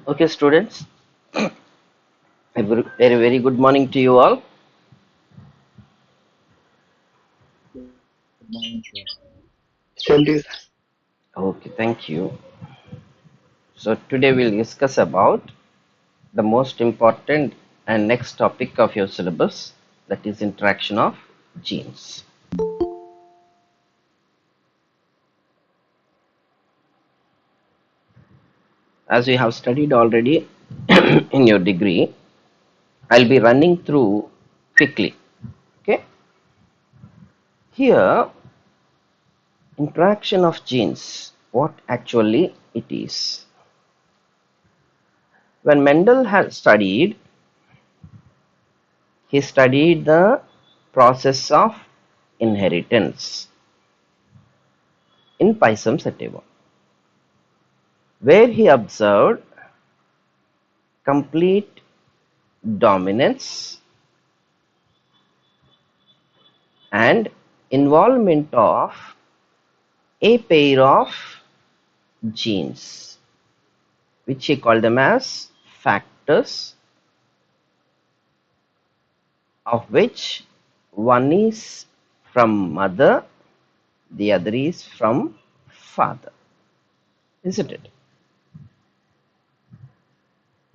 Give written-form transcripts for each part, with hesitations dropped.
Okay, students, a very good morning to you all. Same to you. Okay, thank you. So today we'll discuss about the most important and next topic of your syllabus, that is interaction of genes. As we have studied already in your degree, I'll be running through quickly. Okay, here interaction of genes, what actually it is. When Mendel had studied, he studied the process of inheritance in Pisum sativa, where he observed complete dominance and involvement of a pair of genes, which he called them as factors, of which one is from mother, the other is from father. Isn't it?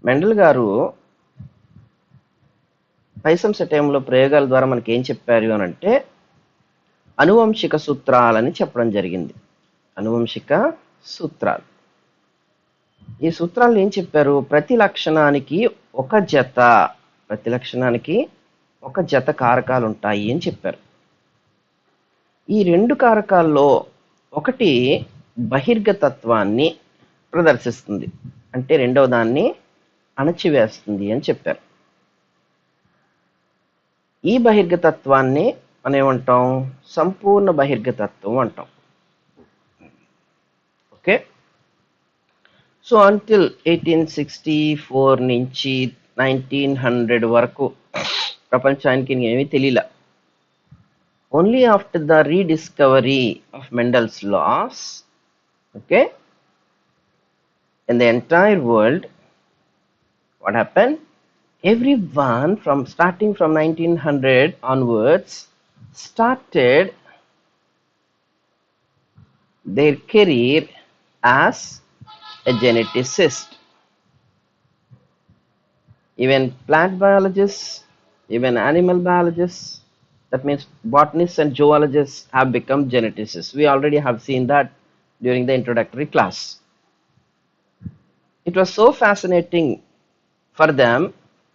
Mendel గారు పైసం సెటైంలో ప్రయోగాల ద్వారా మనకి ఏం చెప్పారు అని అంటే అనువంశిక సూత్రాలని చెప్పడం జరిగింది. అనువంశిక సూత్రాలు. ఈ సూత్రాలు ఏం చెప్పారు? ప్రతి లక్షణానికి ఒక జత కారకాలు ఉంటాయి అని చెప్పారు. ఈ రెండు కారకాల్లో ఒకటి బహిర్గతత్వాన్ని ప్రదర్శిస్తుంది, అంటే రెండవ దాన్ని అణచివేస్తుంది అని చెప్పారు. ఈ బహిర్గతత్వాన్ని మనం ఏమంటాం? సంపూర్ణ బహిర్గతత్వం అంటాం. ఓకే, సో అంటిల్ 1864 నుంచి 1900 వరకు ప్రపంచానికి ఏమీ తెలియలే. Only after the rediscovery of Mendel's laws, okay, in the entire world, what happened? Everyone starting from 1900 onwards started their career as a geneticist. Even plant biologists, even animal biologists, that means botanists and zoologists, have become geneticists. We already have seen that during the introductory class. It was so fascinating for them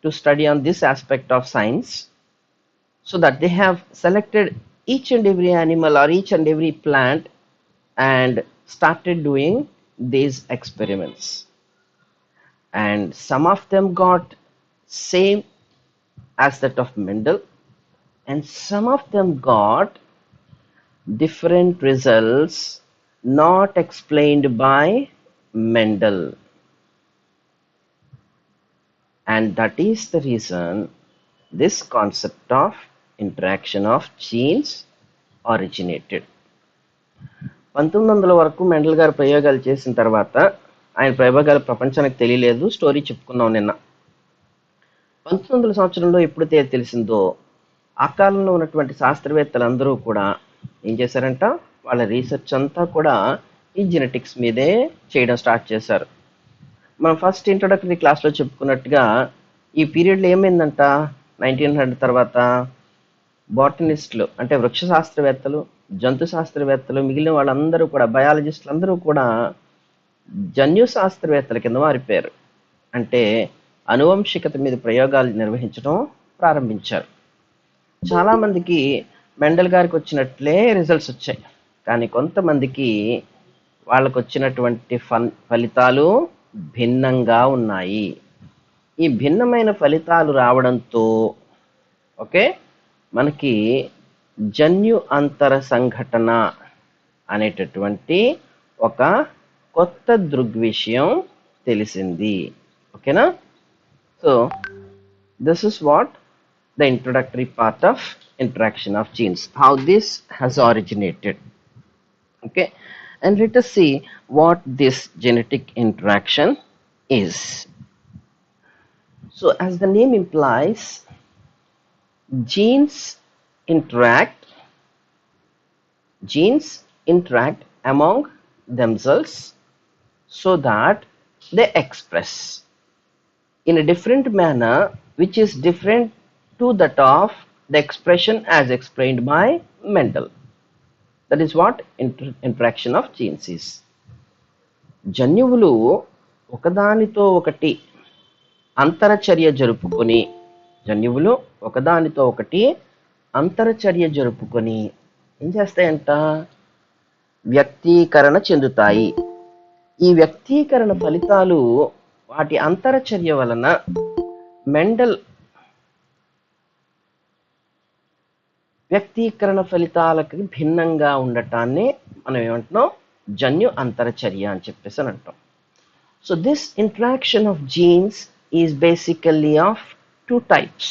to study on this aspect of science, so that they have selected each and every animal or each and every plant and started doing these experiments. And some of them got same as that of Mendel, and some of them got different results not explained by Mendel. And that is the reason this concept of interaction of genes originated. 1900 వరకు Mendel గారు ప్రయోగాలు చేసిన తర్వాత, ఆయన ప్రయోగాలు ప్రపంచానికి తెలియలేదు, story చెప్పుకున్నాం నిన్న. 1900 సంవత్సరంలో ఎప్పుడైతే తెలిసిందో, ఆ కాలంలో ఉన్నటువంటి శాస్త్రవేత్తలందరూ కూడా ఏం చేశారంట? వాళ్ళ రీసెర్చ్ అంతా కూడా ఈ జెనెటిక్స్ మీదే చేయడం స్టార్ట్ చేశారు. మనం ఫస్ట్ ఇంట్రొడక్టరీ క్లాస్లో చెప్పుకున్నట్టుగా ఈ పీరియడ్లో ఏమైందంట? 1900 తర్వాత బాటనిస్టులు, అంటే వృక్ష శాస్త్రవేత్తలు, జంతు శాస్త్రవేత్తలు, మిగిలిన వాళ్ళందరూ కూడా, బయాలజిస్టులు అందరూ కూడా జన్యు శాస్త్రవేత్తల కింద మారిపోయారు. అంటే అనువంశికత మీద ప్రయోగాలు నిర్వహించడం ప్రారంభించారు. చాలామందికి మెండల్ గారికి వచ్చినట్లే రిజల్ట్స్ వచ్చాయి, కానీ కొంతమందికి వాళ్ళకు వచ్చినటువంటి ఫలితాలు భిన్నంగా ఉన్నాయి. ఈ భిన్నమైన ఫలితాలు రావడంతో, ఓకే, మనకి జన్యు అంతర సంఘటన అనేటటువంటి ఒక కొత్త దృగ్విషయం తెలిసింది. ఓకేనా? So this is what the introductory part of interaction of genes, how this has originated. Okay, and let us see what this genetic interaction is. So as the name implies, genes interact genes interact among themselves so that they express in a different manner which is different to that of the expression as explained by Mendel. That is what interaction of genes is. జన్యువులు ఒకదానితో ఒకటి అంతరచర్య జరుపుకొని జన్యువులు ఒకదానితో ఒకటి అంతరచర్య జరుపుకొని ఏం చేస్తాయంట? వ్యక్తీకరణ చెందుతాయి. ఈ వ్యక్తీకరణ ఫలితాలు వాటి అంతరచర్య వలన మెండల్ వ్యక్తీకరణ ఫలితాలకు భిన్నంగా ఉండటాన్ని మనం ఏమంటున్నాం? జన్యు అంతరచర్య అని చెప్పేసి అని అంటాం. So this interaction of genes is basically of two types.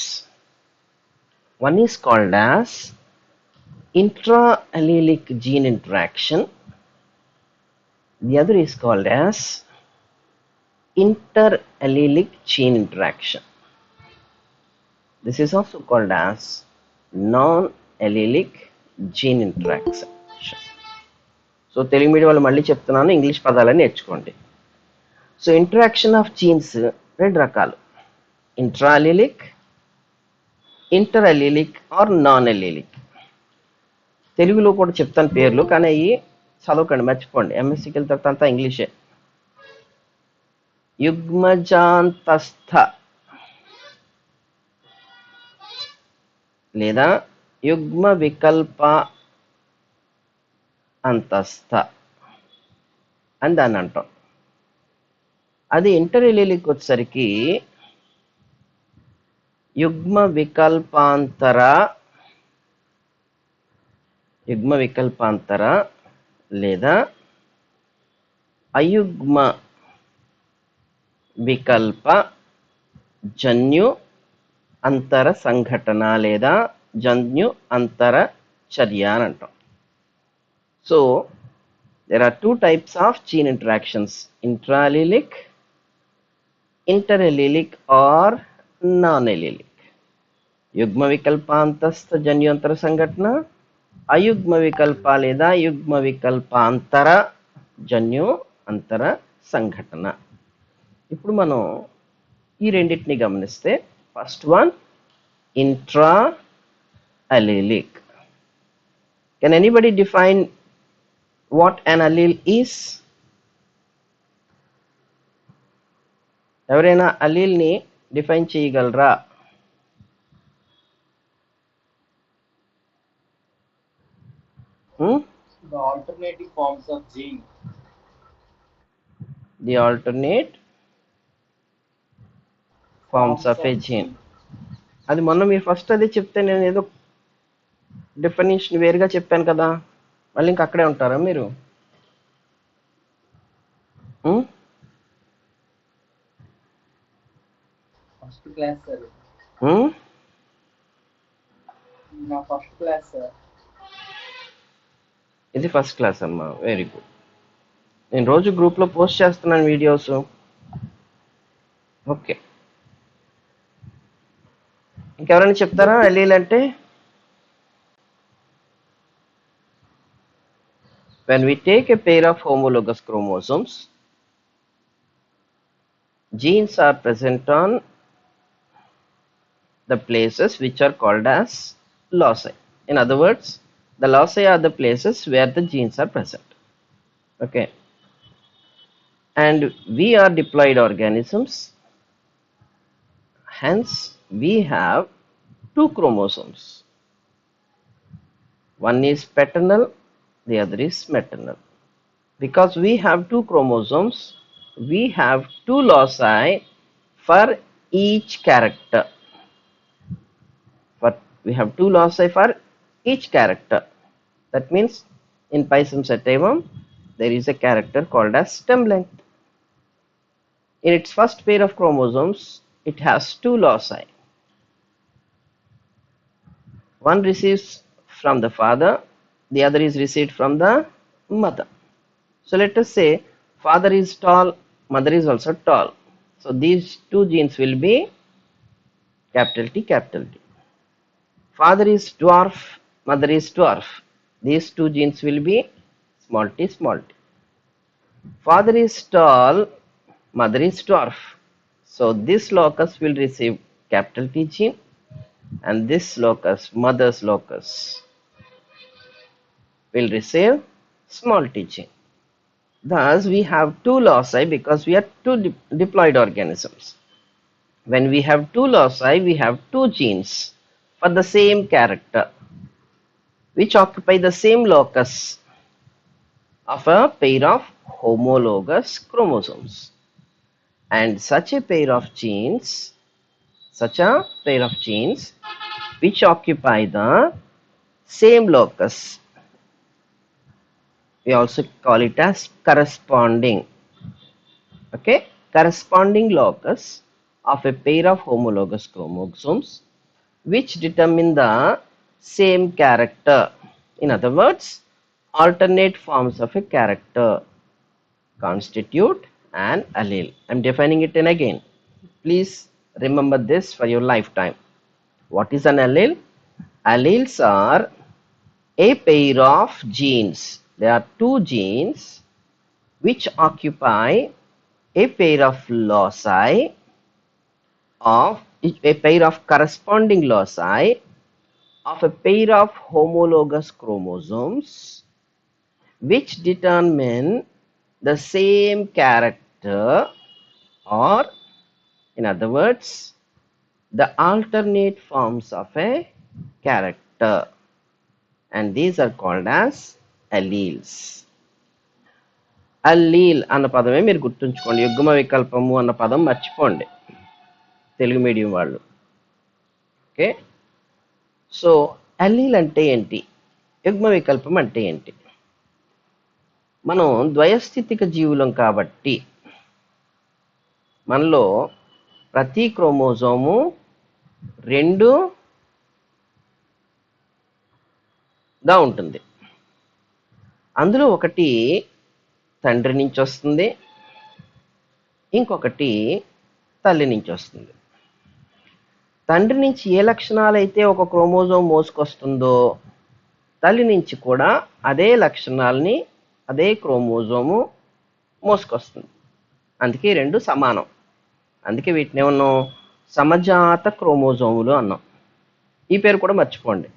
One is called as intra-allelic gene interaction. The other is called as inter-allelic gene interaction. This is also called as non-allelic gene interaction. So Telugu medium వాళ్ళు మళ్ళీ చెప్తున్నాను, English పదాలని నేర్చుకోండి. So interaction of jeans రెండు రకాలు, ఇంట్రాలిలిక్, ఇంటర్అలీలిక్ are non అలీలిక్. తెలుగులో కూడా చెప్తాను పేర్లు, కానీ అవి చదవకండి, మర్చిపోండి. ఎంఎస్సీకి వెళ్ళిన తర్వాత అంతా ఇంగ్లీషే. యుగ్మజాంతస్థ లేదా యుగ్మ వికల్ప అంతస్థ అని దాన్ని అంటాం. అది ఇంటర్ఎలీలిక్ వచ్చేసరికి యుగ్మ వికల్పాంతర లేదా అయుగ్మ వికల్ప జన్యు అంతర సంఘటన లేదా జన్యు అంతర చర్య అని అంటాం. So there are two types of gene interactions, intraallelic, interallelic or non-allelic. యుగ్మ వికల్పాంతస్థ జన్యుంతర సంఘటన, అయుగ్మ వికల్ప లేదా యుగ్మ వికల్పాంతర జన్యు అంతర సంఘటన. ఇప్పుడు మనం ఈ రెండింటిని గమనిస్తే, first one intra allelic. Can anybody define what an allele is? ఎవరైనా allele ని డిఫైన్ చేయగలరా? The alternative forms of gene. The alternate forms of a gene. అది మొన్న మీరు ఫస్ట్ అదే చెప్తే నేను ఏదో డెఫినేషన్ వేరుగా చెప్పాను కదా, మళ్ళీ ఇంక అక్కడే ఉంటారా మీరు? First class sir. Na first class sir. ఇది ఫస్ట్ క్లాస్ అమ్మా, వెరీ గుడ్. నేను రోజు గ్రూప్లో పోస్ట్ చేస్తున్నాను వీడియోస్. ఓకే, ఇంకెవరైనా చెప్తారా allele అంటే? When we take a pair of homologous chromosomes, genes are present on the places which are called as loci. In other words, the loci are the places where the genes are present. Okay, and we are diploid organisms, hence we have two chromosomes. One is paternal, the other is maternal. Because we have two chromosomes, we have two loci for each character. We have two loci for each character. That means in Pisum sativum there is a character called as stem length. In its first pair of chromosomes, it has two loci. One receives from the father, the other is received from the mother. So let us say father is tall, mother is also tall. So these two genes will be capital T, capital T. Father is dwarf, mother is dwarf. These two genes will be small t, small t. Father is tall, mother is dwarf. So this locus will receive capital T gene, and this locus, mother's locus, will receive small t gene. Thus, we have two loci because we are two diploid organisms. When we have two loci, we have two genes for the same character, which occupy the same locus of a pair of homologous chromosomes. And such a pair of genes, which occupy the same locus, we also call it as corresponding. Okay, corresponding locus of a pair of homologous chromosomes which determine the same character. In other words, alternate forms of a character constitute an allele. I am defining it in again. Please remember this for your lifetime. What is an allele? Alleles are a pair of genes. There are two genes which occupy a pair of loci of a pair of corresponding loci of a pair of homologous chromosomes which determine the same character, or in other words, the alternate forms of a character, and these are called as alleles. Allele అన్న పదమే మీరు గుర్తుంచుకోండి. యుగ్మ వికల్పము అన్న పదం మర్చిపోండి Telugu medium వాళ్ళు. Okay, so allele అంటే ఏంటి, యుగ్మ వికల్పం అంటే ఏంటి? మనం ద్వయస్థితిక జీవులం కాబట్టి మనలో ప్రతి క్రోమోజోము రెండుగా ఉంటుంది. అందులో ఒకటి తండ్రి నుంచి వస్తుంది, ఇంకొకటి తల్లి నుంచి వస్తుంది. తండ్రి నుంచి ఏ లక్షణాలైతే ఒక క్రోమోజోమ్ మోసుకొస్తుందో తల్లి నుంచి కూడా అదే లక్షణాలని అదే క్రోమోజోము మోసుకొస్తుంది. అందుకే రెండు సమానం. అందుకే వీటిని ఏమన్నాం, సమజాత క్రోమోజోములు అన్నాం. ఈ పేరు కూడా మర్చిపోండి,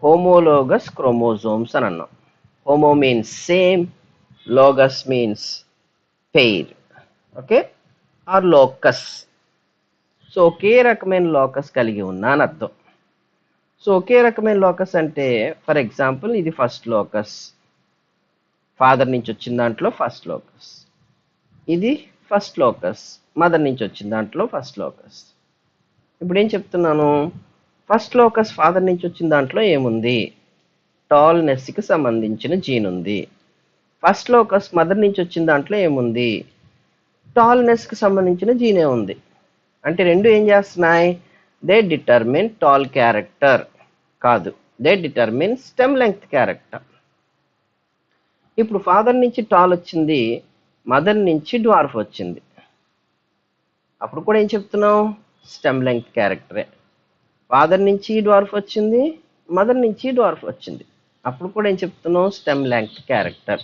హోమోలోగస్ క్రోమోజోమ్స్ అని అన్నాం. Homo means same, logous means pair. Okay, or locus. So ఒకే రకమైన లోకస్ కలిగి ఉన్నా అని అర్థం. సో ఒకే రకమైన లోకస్ అంటే ఫర్ ఎగ్జాంపుల్ ఇది ఫస్ట్ లోకస్, ఫాదర్ నుంచి వచ్చిన దాంట్లో ఫస్ట్ లోకస్. ఇది ఫస్ట్ లోకస్, మదర్ నుంచి వచ్చిన దాంట్లో ఫస్ట్ లోకస్. ఇప్పుడు ఏం చెప్తున్నాను, ఫస్ట్ లోకస్ ఫాదర్ నుంచి వచ్చిన దాంట్లో ఏముంది, టాల్నెస్కి సంబంధించిన జీన్ ఉంది. ఫస్ట్ లోకస్ మదర్ నుంచి వచ్చిన దాంట్లో ఏముంది, టాల్నెస్కి సంబంధించిన జీనే ఉంది. అంటే రెండు ఏం చేస్తున్నాయి, దే డిటర్మిన్ టాల్ క్యారెక్టర్ కాదు, they determine stem length character. ఇప్పుడు ఫాదర్ నుంచి టాల్ వచ్చింది, మదర్ నుంచి డ్వార్ఫ్ వచ్చింది. అప్పుడు కూడా ఏం చెప్తున్నాం, స్టెమ్ లెంగ్త్ క్యారెక్టరే. ఫాదర్ నుంచి డ్వార్ఫ్ వచ్చింది, మదర్ నుంచి డ్వార్ఫ్ వచ్చింది. అప్పుడు కూడా ఏం చెప్తున్నాం, స్టెమ్ లెంగ్త్ క్యారెక్టర్.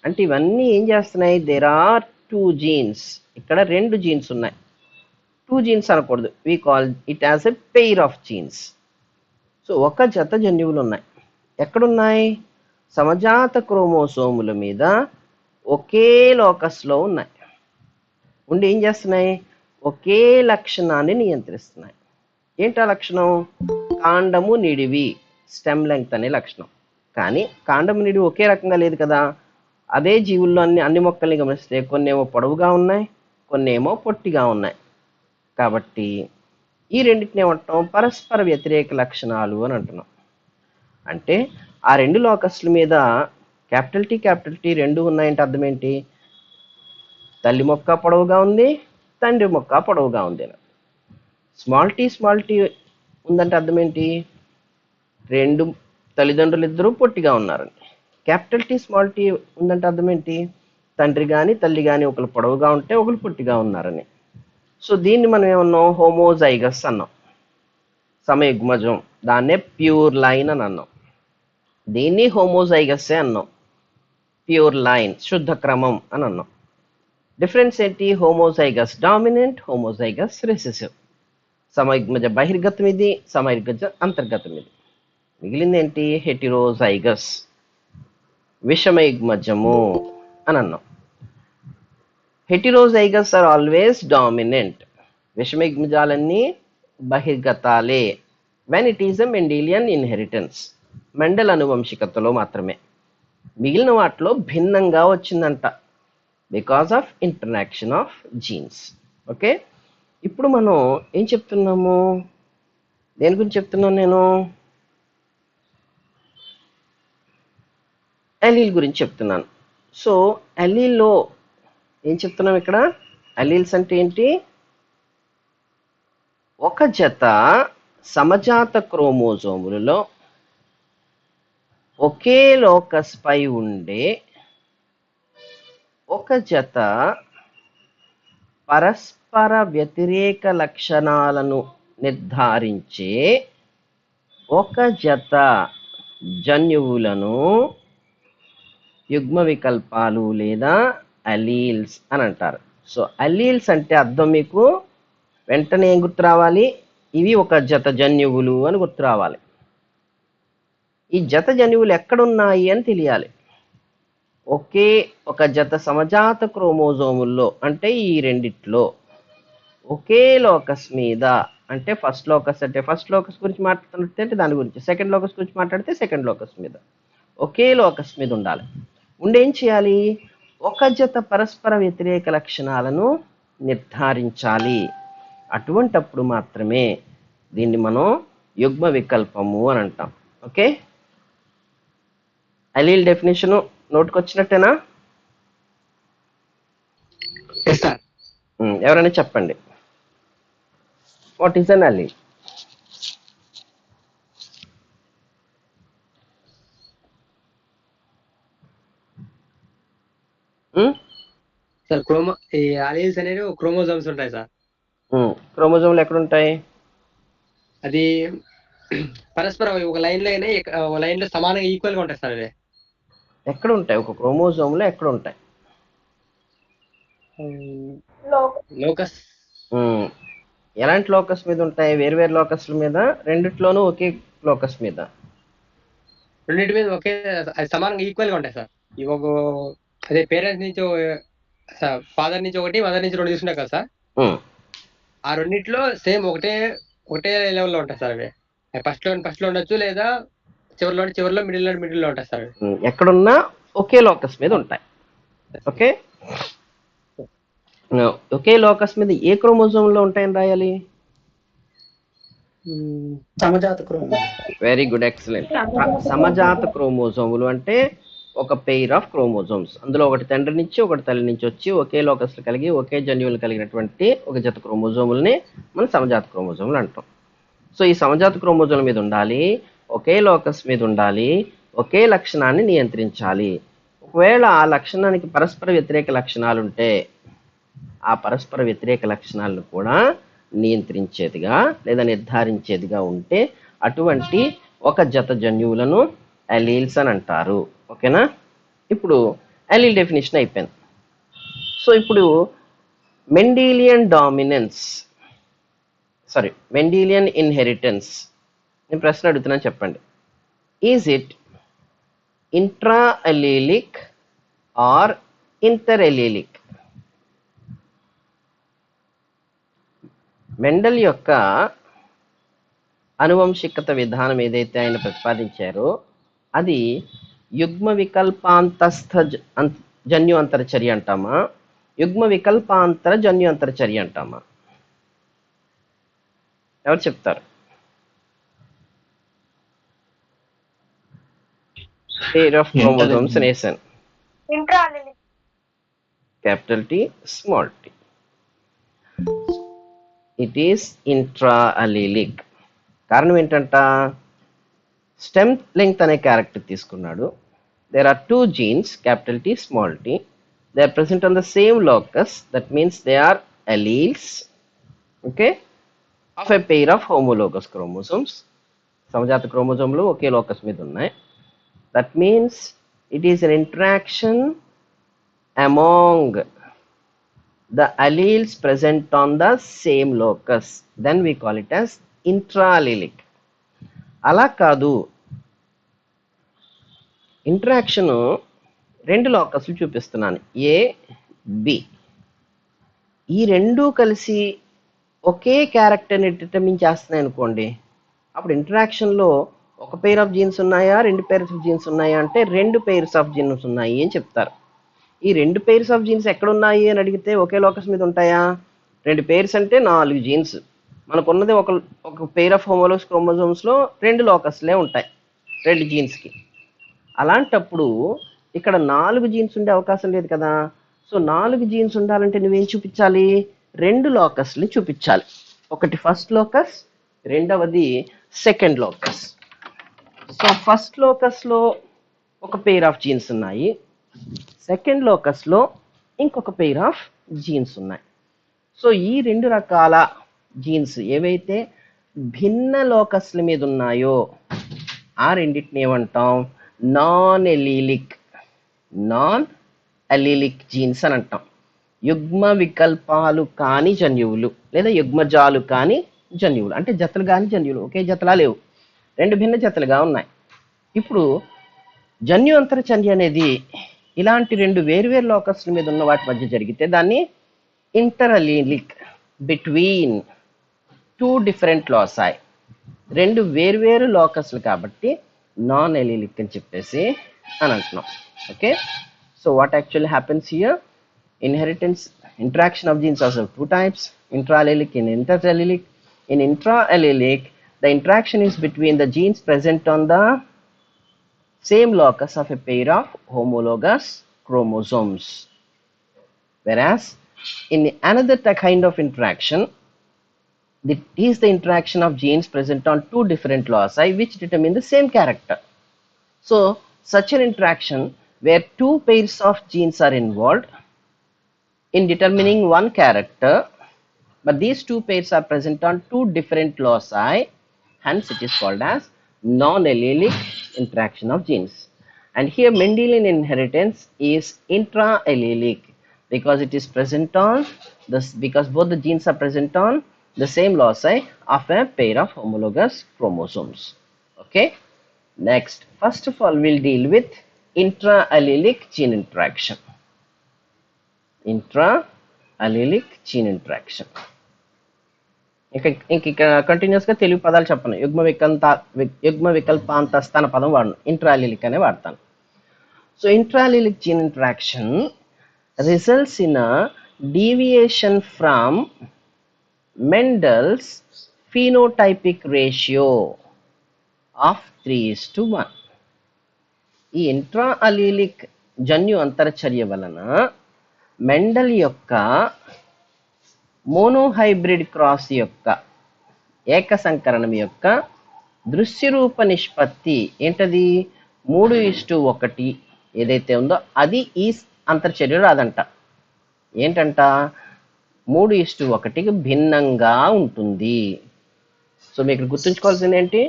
అంటే ఇవన్నీ ఏం చేస్తున్నాయి, దేర్ ఆర్ టూ జీన్స్. ఇక్కడ రెండు జీన్స్ ఉన్నాయి. టూ జీన్స్ అనకూడదు, we call it as a pair of jeans. So ఒక జత జన్యువులు ఉన్నాయి. ఎక్కడున్నాయి, సమజాత క్రోమోసోముల మీద ఒకే లోకస్లో ఉన్నాయి. ఉండి ఏం చేస్తున్నాయి, ఒకే లక్షణాన్ని నియంత్రిస్తున్నాయి. ఏంటా లక్షణం, కాండము నిడివి, స్టెమ్ లెంగ్త్ అనే లక్షణం. కానీ కాండము నిడివి ఒకే రకంగా లేదు కదా. అదే జీవుల్లో అన్ని మొక్కల్ని గమనిస్తే కొన్ని ఏమో పొడవుగా ఉన్నాయి, కొన్ని ఏమో పొట్టిగా ఉన్నాయి. కాబట్టి ఈ రెండింటిని ఏమంటాం, పరస్పర వ్యతిరేక లక్షణాలు అని అంటున్నాం. అంటే ఆ రెండు లోకస్ల మీద క్యాపిటల్ టీ రెండు ఉన్నాయంటే అర్థం ఏంటి, తల్లి మొక్క పొడవుగా ఉంది, తండ్రి మొక్క పొడవుగా ఉంది. స్మాల్ టీ ఉందంటే అర్థం ఏంటి, రెండు తల్లిదండ్రులు ఇద్దరూ పొట్టిగా ఉన్నారని. క్యాపిటల్ టీ స్మాల్ టీ ఉందంటే అర్థం ఏంటి, తండ్రి కానీ తల్లి కానీ ఒకరు పొడవుగా ఉంటే ఒకరు పొట్టిగా ఉన్నారని. సో దీన్ని మనం ఏమన్నాం, హోమోజైగస్ అన్నాం, సమయుగ్మజం. దాన్నే ప్యూర్ లైన్ అని అన్నాం. దీన్ని హోమోజైగస్సే అన్నాం, ప్యూర్ లైన్, శుద్ధ క్రమం అని అన్నాం. డిఫరెన్స్ ఏంటి, హోమోజైగస్ డామినెంట్, హోమోజైగస్ రిసెసివ్. సమయుగ్మజ బహిర్గతం ఇది, సమయుగ్మజ అంతర్గతం ఇది. మిగిలింది ఏంటి, హెటిరోజైగస్, విషమయుగ్మజము అని అన్నాం. హెటిరోజైగస్ ఆర్ ఆల్వేస్ డామినెంట్, విషమయుగ్మజాలన్నీ బహిర్గతాలే. When it is a Mendelian inheritance, Mendel అనువంశికతలో మాత్రమే. మిగిలిన వాటిలో భిన్నంగా వచ్చిందంట, because of interaction of genes. Okay, ఇప్పుడు మనం ఏం చెప్తున్నాము, దేని గురించి చెప్తున్నాను నేను, అలీల్ గురించి చెప్తున్నాను. సో అలీల్లో ఏం చెప్తున్నాం ఇక్కడ, అలీల్స్ అంటే ఏంటి, ఒక జత సమజాత క్రోమోజోములలో ఒకే లోకస్ పై ఉండే ఒక జత పరస్పర వ్యతిరేక లక్షణాలను నిర్ధారించే ఒక జత జన్యువులను యుగ్మ వికల్పాలు లేదా అలీల్స్ అని అంటారు. సో అలీల్స్ అంటే అర్థం మీకు వెంటనే ఏం గుర్తు రావాలి, ఇవి ఒక జత జన్యువులు అని గుర్తు రావాలి. ఈ జత జన్యువులు ఎక్కడున్నాయి అని తెలియాలి. ఒకే ఒక జత సమజాత క్రోమోజోముల్లో అంటే ఈ రెండిట్లో ఒకే లోకస్ మీద, అంటే ఫస్ట్ లోకస్ అంటే ఫస్ట్ లోకస్ గురించి మాట్లాడితే దాని గురించి, సెకండ్ లోకస్ గురించి మాట్లాడితే సెకండ్ లోకస్ మీద, ఒకే లోకస్ మీద ఉండాలి. ఉండి ఏం చేయాలి, ఒక జత పరస్పర వ్యతిరేక లక్షణాలను నిర్ధారించాలి. అటువంటప్పుడు మాత్రమే దీన్ని మనం యుగ్మ వికల్పము అని అంటాం. ఓకే, అలీల్ డెఫినేషను నోటుకొచ్చినట్టేనా? Yes sir. ఎవరైనా చెప్పండి, what is an allele? Sir ఈ అలీల్స్ అనేవి క్రోమోజోమ్స్ ఉంటాయి సార్. క్రోమోజోమ్లు ఎక్కడుంటాయి? అది పరస్పరం ఒక లైన్ లో సమానంగా ఈక్వల్ గా ఉంటాయి సార్. అవి ఎక్కడ ఉంటాయి, ఒక క్రోమోజోమ్లో ఎక్కడ ఉంటాయి? లోకస్. ఎలాంటి లోకస్ మీద ఉంటాయి? వేరు లోకస్ల మీద, రెండిట్లోనూ ఒకే లోకస్ మీద? రెండింటి మీద ఒకే, అది సమానంగా ఈక్వల్ గా ఉంటాయి సార్. ఇవి అదే పేరెంట్స్ నుంచి, ఫాదర్ నుంచి ఒకటి, మదర్ నుంచి రెండు తీసుకుంటాయి కదా సార్. ఆ రెండిట్లో సేమ్ ఒకటే లెవెల్లో ఉంటాయి సార్. అవి ఫస్ట్ లో ఉండొచ్చు, లేదా చివరిలో మిడిల్లో ఉంటాయి సార్. ఎక్కడున్నా ఒకే లోకస్ మీద ఉంటాయి. ఓకే, ఒకే లోకస్ మీద ఏ క్రోమోజోమ్లో ఉంటాయని రాయాలి? సమజాత క్రోమోజోమ్. Very good, excellent. సమజాత క్రోమోజోములు అంటే ఒక పెయిర్ ఆఫ్ క్రోమోజోమ్స్, అందులో ఒకటి తండ్రి నుంచి ఒకటి తల్లి నుంచి వచ్చి ఒకే లోకస్లు కలిగి ఒకే జన్యువులు కలిగినటువంటి ఒక జత క్రోమోజోములని మనం సమజాత క్రోమోజోములు అంటాం. సో ఈ సమజాత క్రోమోజోముల మీద ఉండాలి, ఒకే లోకస్ మీద ఉండాలి, ఒకే లక్షణాన్ని నియంత్రించాలి. ఒకవేళ ఆ లక్షణానికి పరస్పర వ్యతిరేక లక్షణాలు ఉంటే ఆ పరస్పర వ్యతిరేక లక్షణాలను కూడా నియంత్రించేదిగా లేదా నిర్ధారించేదిగా ఉంటే అటువంటి ఒక జత జన్యువులను అలీల్స్ అని అంటారు. ఓకేనా, ఇప్పుడు అలీల్ డెఫినేషన్ అయిపోయింది. సో ఇప్పుడు మెండేలియన్ ఇన్హెరిటెన్స్, నేను ప్రశ్న అడుగుతున్నాను, చెప్పండి. Is it intra allelic or inter allelic? Mendel యొక్క అనువంశికత విధానం ఏదైతే ఆయన ప్రతిపాదించారో అది యుగ్మ వికల్పాంతస్థ జన్యు అంతరచర్య అంటామా, యుగ్మ వికల్పాంతర జన్యు అంతరచర్య అంటామా? ఎవరు చెప్తారు? Pair of chromosomes nation. Intra-allelic. Capital T, small t. It is intra-allelic. కారణం ఏంటంట, స్టెమ్ లెంగ్త్ అనే క్యారెక్టర్ తీసుకున్నాడు. There are two genes, capital T, small t. They are present on the same locus. That means they are alleles. okay, of a pair of homologous chromosomes. సమజాత క్రోమోజోమ్లు ఒకే locus మీద ఉన్నాయి. That means it is an interaction among the alleles present on the same locus. Then we call it as intraallelic. అలా కాదు, interaction రెండు లోకస్లు చూపిస్తున్నాను, A B. ఈ రెండు కలిసి ఒకే క్యారెక్టర్ని డిటర్మిన్ చేస్తున్నాయి అనుకోండి, అప్పుడు ఇంటరాక్షన్లో ఒక పెయిర్ ఆఫ్ జీన్స్ ఉన్నాయా, రెండు పెయిర్స్ ఆఫ్ జీన్స్ ఉన్నాయా అంటే రెండు పెయిర్స్ ఆఫ్ జీన్స్ ఉన్నాయి అని చెప్తారు. ఈ రెండు పెయిర్స్ ఆఫ్ జీన్స్ ఎక్కడ ఉన్నాయి అని అడిగితే ఒకే లోకస్ మీద ఉంటాయా? రెండు పెయిర్స్ అంటే 4 జీన్స్. మనకున్నది ఒక పెయిర్ ఆఫ్ హోమోలోగస్ క్రోమోజోమ్స్లో రెండు లోకస్లే ఉంటాయి, రెండు జీన్స్కి. అలాంటప్పుడు ఇక్కడ 4 జీన్స్ ఉండే అవకాశం లేదు కదా. సో 4 జీన్స్ ఉండాలంటే నువ్వేం చూపించాలి? రెండు లోకస్ని చూపించాలి. ఒకటి ఫస్ట్ లోకస్, రెండవది సెకండ్ లోకస్. సో ఫస్ట్ లోకస్లో ఒక పెయిర్ ఆఫ్ జీన్స్ ఉన్నాయి, సెకండ్ లోకస్లో ఇంకొక పెయిర్ ఆఫ్ జీన్స్ ఉన్నాయి. సో ఈ రెండు రకాల జీన్స్ ఏవైతే భిన్న లోకస్ల మీద ఉన్నాయో ఆ రెండింటిని ఏమంటాం? నాన్ అలీలిక్ జీన్స్ అని అంటాం. యుగ్మ వికల్పాలు కాని జన్యువులు లేదా యుగ్మజాలు కాని జన్యువులు, అంటే జతలు కాని జన్యువులు. ఒకే జతలా లేవు, రెండు భిన్న జతలుగా ఉన్నాయి. ఇప్పుడు జన్యు అంతరచర్య అనేది ఇలాంటి రెండు వేర్వేరు లోకస్ల మీద ఉన్న వాటి మధ్య జరిగితే దాన్ని ఇంటర్ అలీలిక్, బిట్వీన్ 2 different loci. రెండు వేర్వేరు లోకస్లు కాబట్టి నాన్ అలీలిక్ అని చెప్పేసి అని అంటున్నాం. Okay, so what actually happens here? Inheritance, interaction of genes are of two types, intraallelic and interallelic. In intraallelic, the interaction is between the genes present on the same locus of a pair of homologous chromosomes. Whereas in another kind of interaction, it is the interaction of genes present on 2 different loci which determine the same character. So such an interaction where 2 pairs of genes are involved in determining one character, but these 2 pairs are present on 2 different loci, hence it is called as non-allelic interaction of genes. And here Mendelian inheritance is intra-allelic because it is present on this, because both the genes are present on the same loci of a pair of homologous chromosomes. Okay, next, first of all we'll deal with intra-allelic gene interaction. Intra-allelic gene interaction. ఇంకా కంటిన్యూస్గా తెలుగు పదాలు చెప్పను, యుగ్మ వికల్పాంత స్థాన పదం వాడను, intra allelic అనే వాడతాను. So intra allelic gene interaction results in a deviation from Mendel's phenotypic ratio of 3:1. ఈ ఇంట్రాఅలీలిక్ జన్యు అంతరచర్య వలన మెండల్ యొక్క మోనోహైబ్రిడ్ క్రాస్ యొక్క ఏక సంకరణం యొక్క దృశ్యరూప నిష్పత్తి ఏంటది? 3:1 ఏదైతే ఉందో అది ఈ అంతర్చర్యలో రాదంట. ఏంటంట? 3:1కి భిన్నంగా ఉంటుంది. సో మీకు గుర్తుంచుకోవాల్సింది ఏంటి?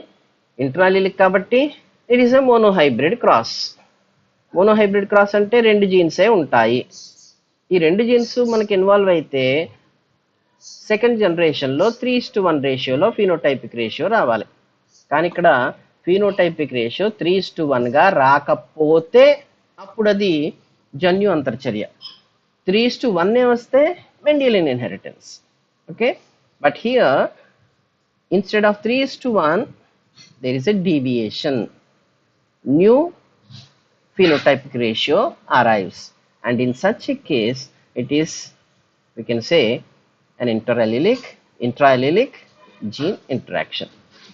ఇంట్రాలిలిక్ కాబట్టి it is a monohybrid cross. Monohybrid cross అంటే రెండు జీన్సే ఉంటాయి. ఈ రెండు జీన్స్ మనకి ఇన్వాల్వ్ అయితే సెకండ్ జనరేషన్లో 3:1 రేషియోలో ఫీనోటైపిక్ రేషియో రావాలి. కానీ ఇక్కడ ఫీనోటైపిక్ రేషియో 3:1గా రాకపోతే అప్పుడు అది జన్యు అంతర్చర్య. 3:1 వస్తే Mendelian inheritance. Okay, but here instead of 3:1 there is a deviation. New phenotypic ratio arrives, and in such a case it is, we can say, an intraallelic gene interaction.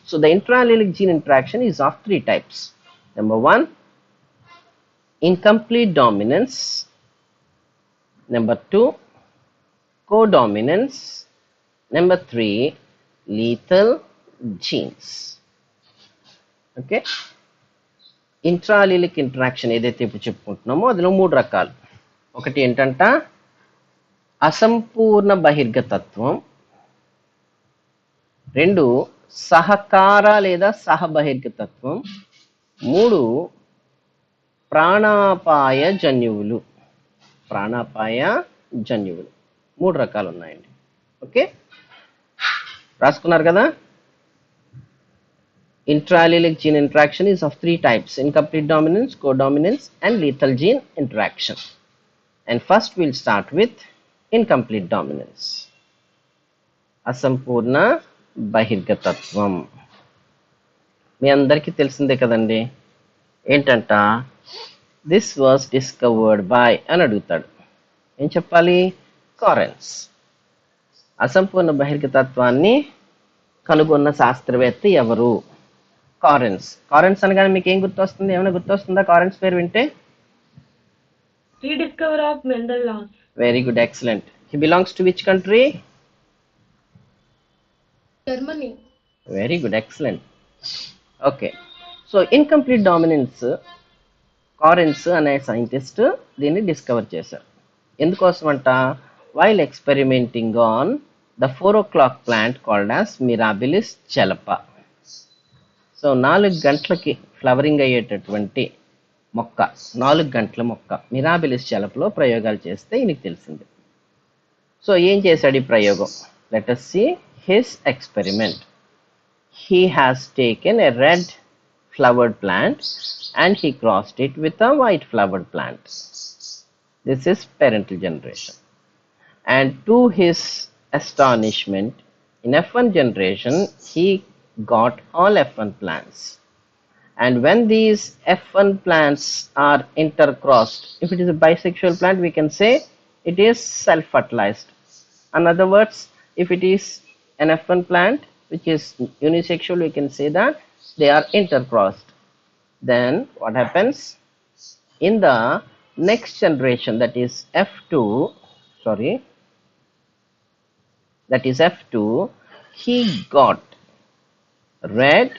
So the intraallelic gene interaction is of 3 types. Number 1, incomplete dominance. Number 2, codominance. Number 3, lethal genes. Okay, ఇంట్రాలిలిక్ interaction ఏదైతే ఇప్పుడు చెప్పుకుంటున్నామో అందులో 3 రకాలు. ఒకటి ఏంటంట అసంపూర్ణ బహిర్గతత్వం, 2 సహకార లేదా సహబహిర్గతత్వం, 3 ప్రాణాపాయ జన్యువులు. ప్రాణాపాయ జన్యువులు 3 రకాలు ఉన్నాయండి. ఓకే, రాసుకున్నారు కదా. Intrallelic gene interaction is of 3 types: incomplete dominance, codominance, and lethal gene interaction. And first we'll start with incomplete dominance. అసంపూర్ణ బహిర్గతత్వం మీ అందరికీ తెలిసిందే కదండి. ఏంటంట, దిస్ వాజ్ డిస్కవర్డ్ బై అని అడుగుతాడు. ఏం చెప్పాలి? కారెన్స్. అసంపూర్ణ బహిర్గతత్వాన్ని కనుగొన్న శాస్త్రవేత్త ఎవరు? కారెన్స్. కారెన్స్ అనగానే మీకు ఏం గుర్తొస్తుంది? ఏమైనా గుర్తొస్తుందా కారెన్స్ పేరు వింటే? Rediscover of Mendel laws. Very good, excellent. He belongs to which country? Germany. Very good, excellent. Okay, so incomplete dominance Correns అనే సైంటిస్ట్ దీన్ని డిస్కవర్ చేశారు. ఎందుకోసం అంట? While experimenting on the 4 o'clock plant called as Mirabilis jalapa. So 4 గంటలకి flowering అయ్యేటటువంటి మొక్క, 4 గంటల మొక్క మిరాబిలిస్ జలపలో ప్రయోగాలు చేస్తే ఈయనకి తెలిసింది. సో ఏం చేశాడు ఈ ప్రయోగం? Let us see his experiment. He has taken a red flowered plant and he crossed it with a white flowered plant. This is parental generation. And to his astonishment, in F1 generation, he got all F1 plants. And when these F1 plants are intercrossed, if it is a bisexual plant, we can say it is self-fertilized. In other words, if it is an F1 plant which is unisexual, we can say that they are intercrossed. Then what happens? In the next generation, that is F2, he got red,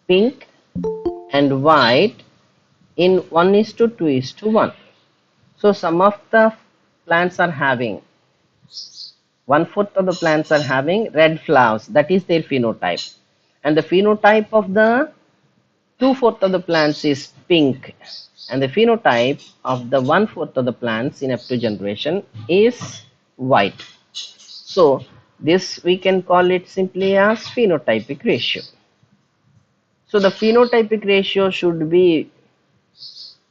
pink and white in 1:2:1. So some of the plants are having 1/4 of the plants are having red flowers, that is their phenotype, and the phenotype of the 2/4 of the plants is pink, and the phenotype of the 1/4 of the plants in F2 generation is white. So this we can call it simply as phenotypic ratio. So the phenotypic ratio should be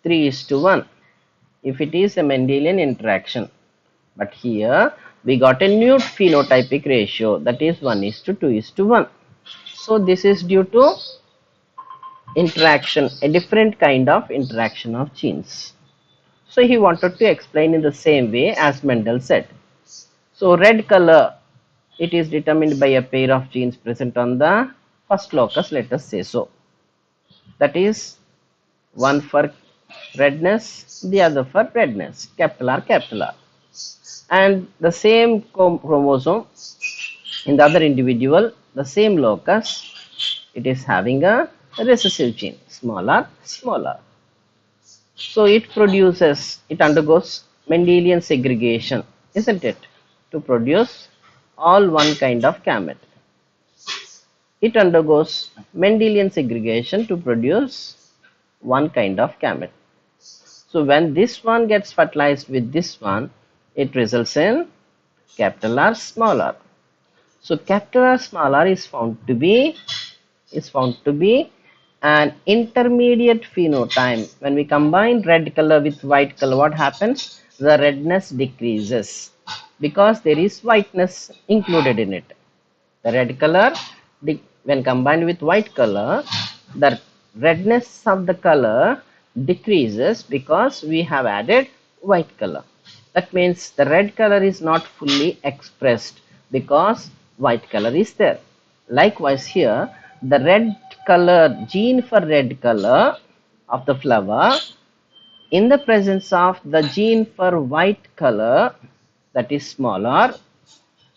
3:1 if it is a Mendelian interaction. But here we got a new phenotypic ratio, that is 1:2:1. So this is due to interaction, a different kind of interaction of genes. So he wanted to explain in the same way as Mendel said. So red color, it is determined by a pair of genes present on the first locus, let us say so. That is one for redness, the other for redness, capital R, capital R. And the same chromosome in the other individual, the same locus, it is having a recessive gene, small r, small r. So it undergoes Mendelian segregation, isn't it, to produce all one kind of gamete. It undergoes Mendelian segregation to produce one kind of gamete. So when this one gets fertilized with this one, it results in capital R, small r. So capital R, small r is found to be an intermediate phenotype. When we combine red color with white color, what happens? The redness decreases because there is whiteness included in it. The red color, when combined with white color, the redness of the color decreases because we have added white color. That means the red color is not fully expressed because white color is there. Likewise here, the red color, gene for red color of the flower, in the presence of the gene for white color, that is small r,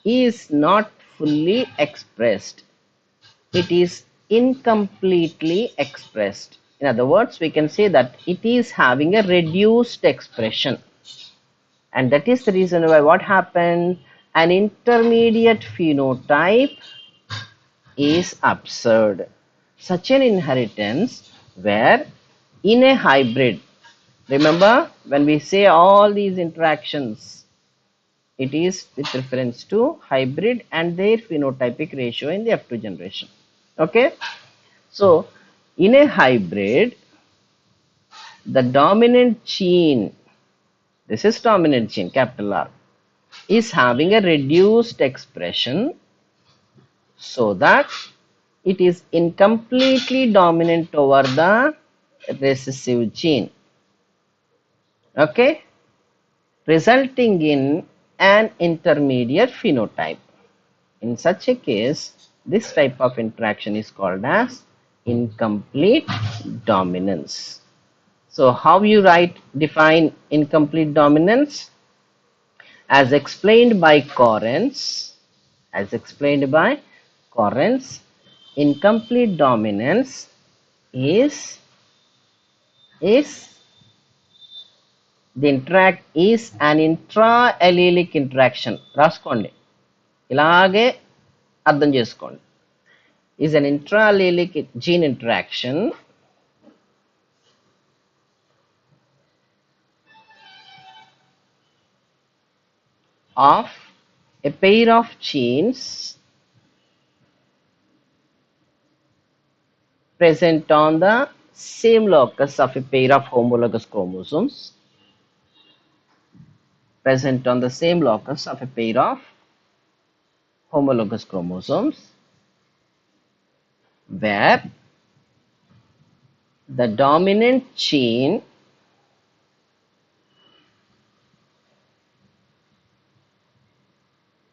is not fully expressed. It is incompletely expressed. In other words, we can say that it is having a reduced expression. And that is the reason why what happened? An intermediate phenotype is absurd. Such an inheritance where in a hybrid, remember when we say all these interactions, it is with reference to hybrid and their phenotypic ratio in the F2 generation. Okay, so in a hybrid, the dominant gene, this is dominant gene, capital R, is having a reduced expression so that it is incompletely dominant over the recessive gene. Okay, resulting in an intermediate phenotype. In such a case, this type of interaction is called as incomplete dominance. So how you define incomplete dominance? As explained by Correns, incomplete dominance is an intra-allelic interaction. రాసుకోండి, ఇలాగే అర్థం చేసుకోండి. Is an intra-allelic gene interaction of a pair of genes present on the same locus of a pair of homologous chromosomes, where the dominant gene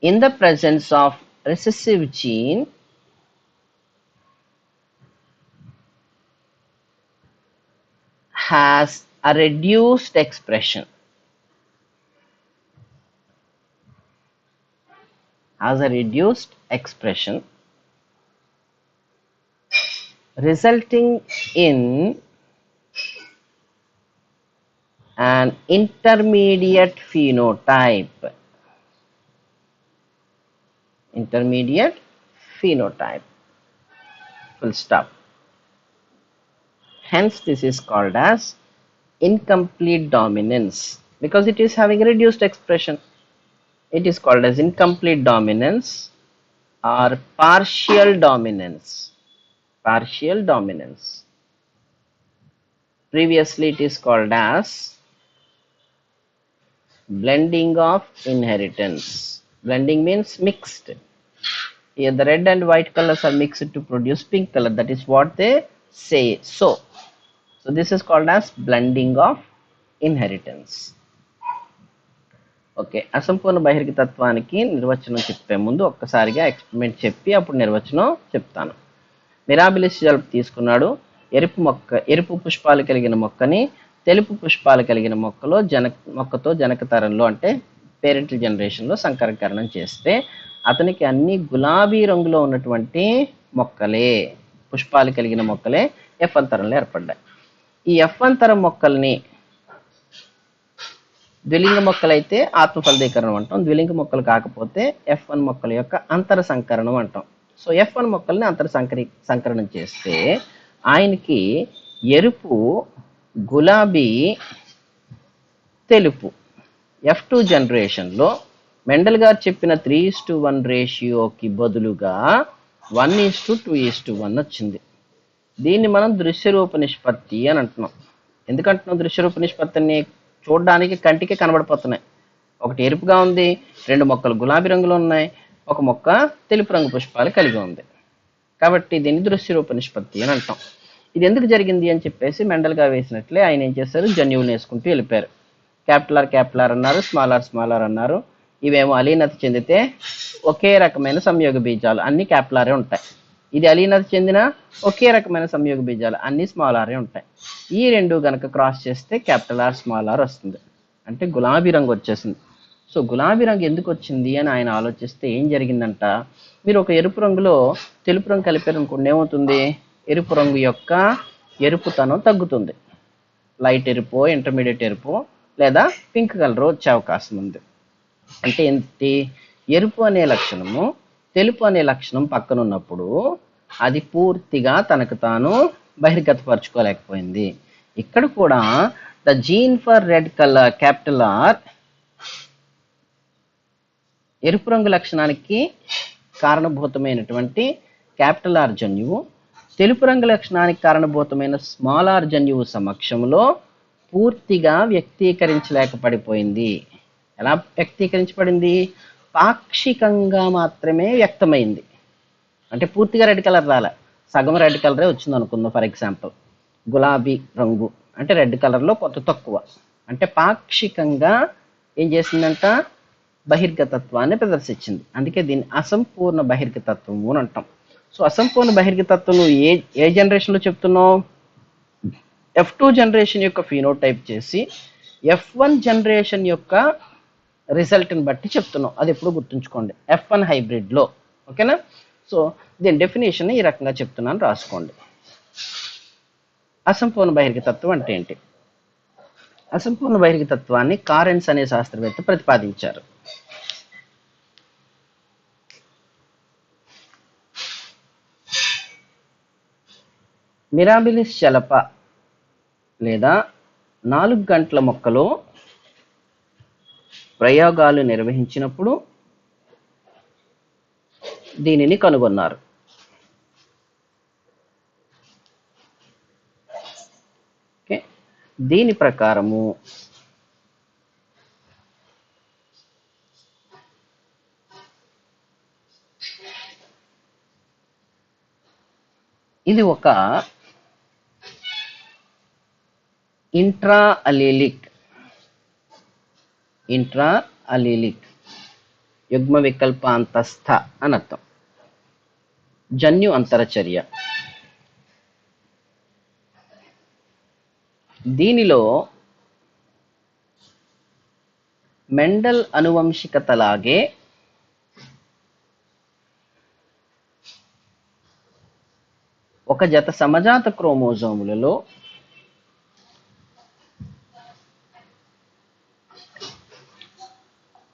in the presence of recessive gene has a reduced expression, resulting in an intermediate phenotype. Full stop. Hence this is called as incomplete dominance because it is having reduced expression. It is called as incomplete dominance or partial dominance. Previously it is called as blending of inheritance. Blending means mixed. Here the red and white colors are mixed to produce pink color. That is what they say. So this is called as blending of inheritance. Okay, అసంపూర్ణ బహిర్గతత్వానికి నిర్వచనం చెప్పే ముందు ఒక్కసారిగా experiment చెప్పి అప్పుడు నిర్వచనం చెప్తాను. Mirabilis జలుపు తీసుకున్నాడు. ఎరుపు పుష్పాలు కలిగిన మొక్కని తెలుపు పుష్పాలు కలిగిన మొక్కతో జనక తరంలో అంటే పేరెంటల్ జనరేషన్లో సంకరీకరణం చేస్తే అతనికి అన్ని గులాబీ రంగులో ఉన్నటువంటి మొక్కలే, పుష్పాలు కలిగిన మొక్కలే F1 తరంలో ఏర్పడ్డాయి. ఈ F1 తరం మొక్కల్ని ద్విలింగ మొక్కలైతే ఆత్మ ఫలదీకరణం అంటాం, ద్విలింగ మొక్కలు కాకపోతే F1 మొక్కల యొక్క అంతర సంకరణం అంటాం. సో F1 మొక్కల్ని అంతర సంకరణం చేస్తే ఆయనకి ఎరుపు, గులాబీ, తెలుపు F2 జనరేషన్లో మెండల్ గారు చెప్పిన 3:1 రేషియోకి బదులుగా 1:2:1 వచ్చింది. దీన్ని మనం దృశ్యరూప నిష్పత్తి అని అంటున్నాం. ఎందుకంటున్నాం దృశ్యరూప నిష్పత్తిని? చూడడానికి కంటికి కనబడిపోతున్నాయి. ఒకటి ఎరుపుగా ఉంది, 2 మొక్కలు గులాబీ రంగులో ఉన్నాయి, ఒక మొక్క తెలుపు రంగు పుష్పాలు కలిగి ఉంది. కాబట్టి దీన్ని దృశ్యరూప నిష్పత్తి అని అంటాం. ఇది ఎందుకు జరిగింది అని చెప్పేసి మెండల్ గారు వేసినట్లే ఆయన ఏం చేశారు, జన్యువులు వేసుకుంటూ వెళ్ళిపోయారు. క్యాపిటల్ ఆర్ అన్నారు, స్మాల్ ఆర్ అన్నారు. ఇవేమో అలీనత చెందితే ఒకే రకమైన సంయోగ బీజాలు అన్ని క్యాపిటల్ ఆరే ఉంటాయి. ఇది అలీనత చెందిన ఒకే రకమైన సంయోగ బీజాలు అన్ని స్మాల్ ఆరే ఉంటాయి. ఈ రెండు గనక క్రాస్ చేస్తే క్యాపిటల్ ఆర్ స్మాల్ ఆర్ వస్తుంది, అంటే గులాబీ రంగు వచ్చేసింది. సో గులాబీ రంగు ఎందుకు వచ్చింది అని ఆయన ఆలోచిస్తే ఏం జరిగిందంట, మీరు ఒక ఎరుపు రంగులో తెలుపు రంగు కలిపారు అనుకోండి, ఏమవుతుంది, ఎరుపు రంగు యొక్క ఎరుపుతనం తగ్గుతుంది. లైట్ ఎరుపు, ఇంటర్మీడియట్ ఎరుపు లేదా పింక్ కలర్ వచ్చే అవకాశం ఉంది. అంటే ఏంటి, ఎరుపు అనే లక్షణము తెలుపు అనే లక్షణం పక్కన ఉన్నప్పుడు అది పూర్తిగా తనకు తాను బహిర్గతపరచుకోలేకపోయింది. ఇక్కడ కూడా the gene for red colour capital R ఎరుపు రంగు లక్షణానికి కారణభూతమైనటువంటి క్యాపిటల్ ఆర్ జన్యువు తెలుపు రంగు లక్షణానికి కారణభూతమైన స్మాల్ ఆర్ జన్యువు సమక్షంలో పూర్తిగా వ్యక్తీకరించలేకపోయింది. ఎలా వ్యక్తీకరించబడింది? పాక్షికంగా మాత్రమే వ్యక్తమైంది. అంటే పూర్తిగా రెడ్ కలర్ రాలే, సగం రెడ్ కలరే వచ్చింది అనుకుందాం. ఫర్ ఎగ్జాంపుల్ గులాబీ రంగు అంటే రెడ్ కలర్లో కొంత తక్కువ, అంటే పాక్షికంగా ఏం చేసిందంట? బహిర్గతత్వాన్ని ప్రదర్శించింది. అందుకే దీన్ని అసంపూర్ణ బహిర్గతత్వము అని అంటాం. సో అసంపూర్ణ బహిర్గతత్వం నువ్వు ఏ జనరేషన్లో చెప్తున్నావు? F2 జనరేషన్ యొక్క ఫినోటైప్ చేసి F1 జనరేషన్ యొక్క రిజల్ట్ని బట్టి చెప్తున్నాం. అది ఎప్పుడు గుర్తుంచుకోండి, F1 హైబ్రిడ్లో. ఓకేనా? సో దీని డెఫినేషన్ ఈ రకంగా చెప్తున్నాను, రాసుకోండి. అసంపూర్ణ బహిర్గతత్వం అంటే ఏంటి? అసంపూర్ణ బహిర్గతత్వాన్ని కారెన్స్ అనే శాస్త్రవేత్త ప్రతిపాదించారు. మిరాబిలిస్ చలప లేదా 4 గంటల మొక్కలో ప్రయోగాలు నిర్వహించినప్పుడు దీనిని కనుగొన్నారు. ఓకే, దీని ప్రకారము ఇది ఒక ఇంట్రా అలీలిక్ యుగ్మ వికల్పాంతస్థ అని అర్థం. జన్యు అంతరచర్య. దీనిలో మెండల్ అనువంశికతలాగే ఒక జత సమజాత క్రోమోజోములలో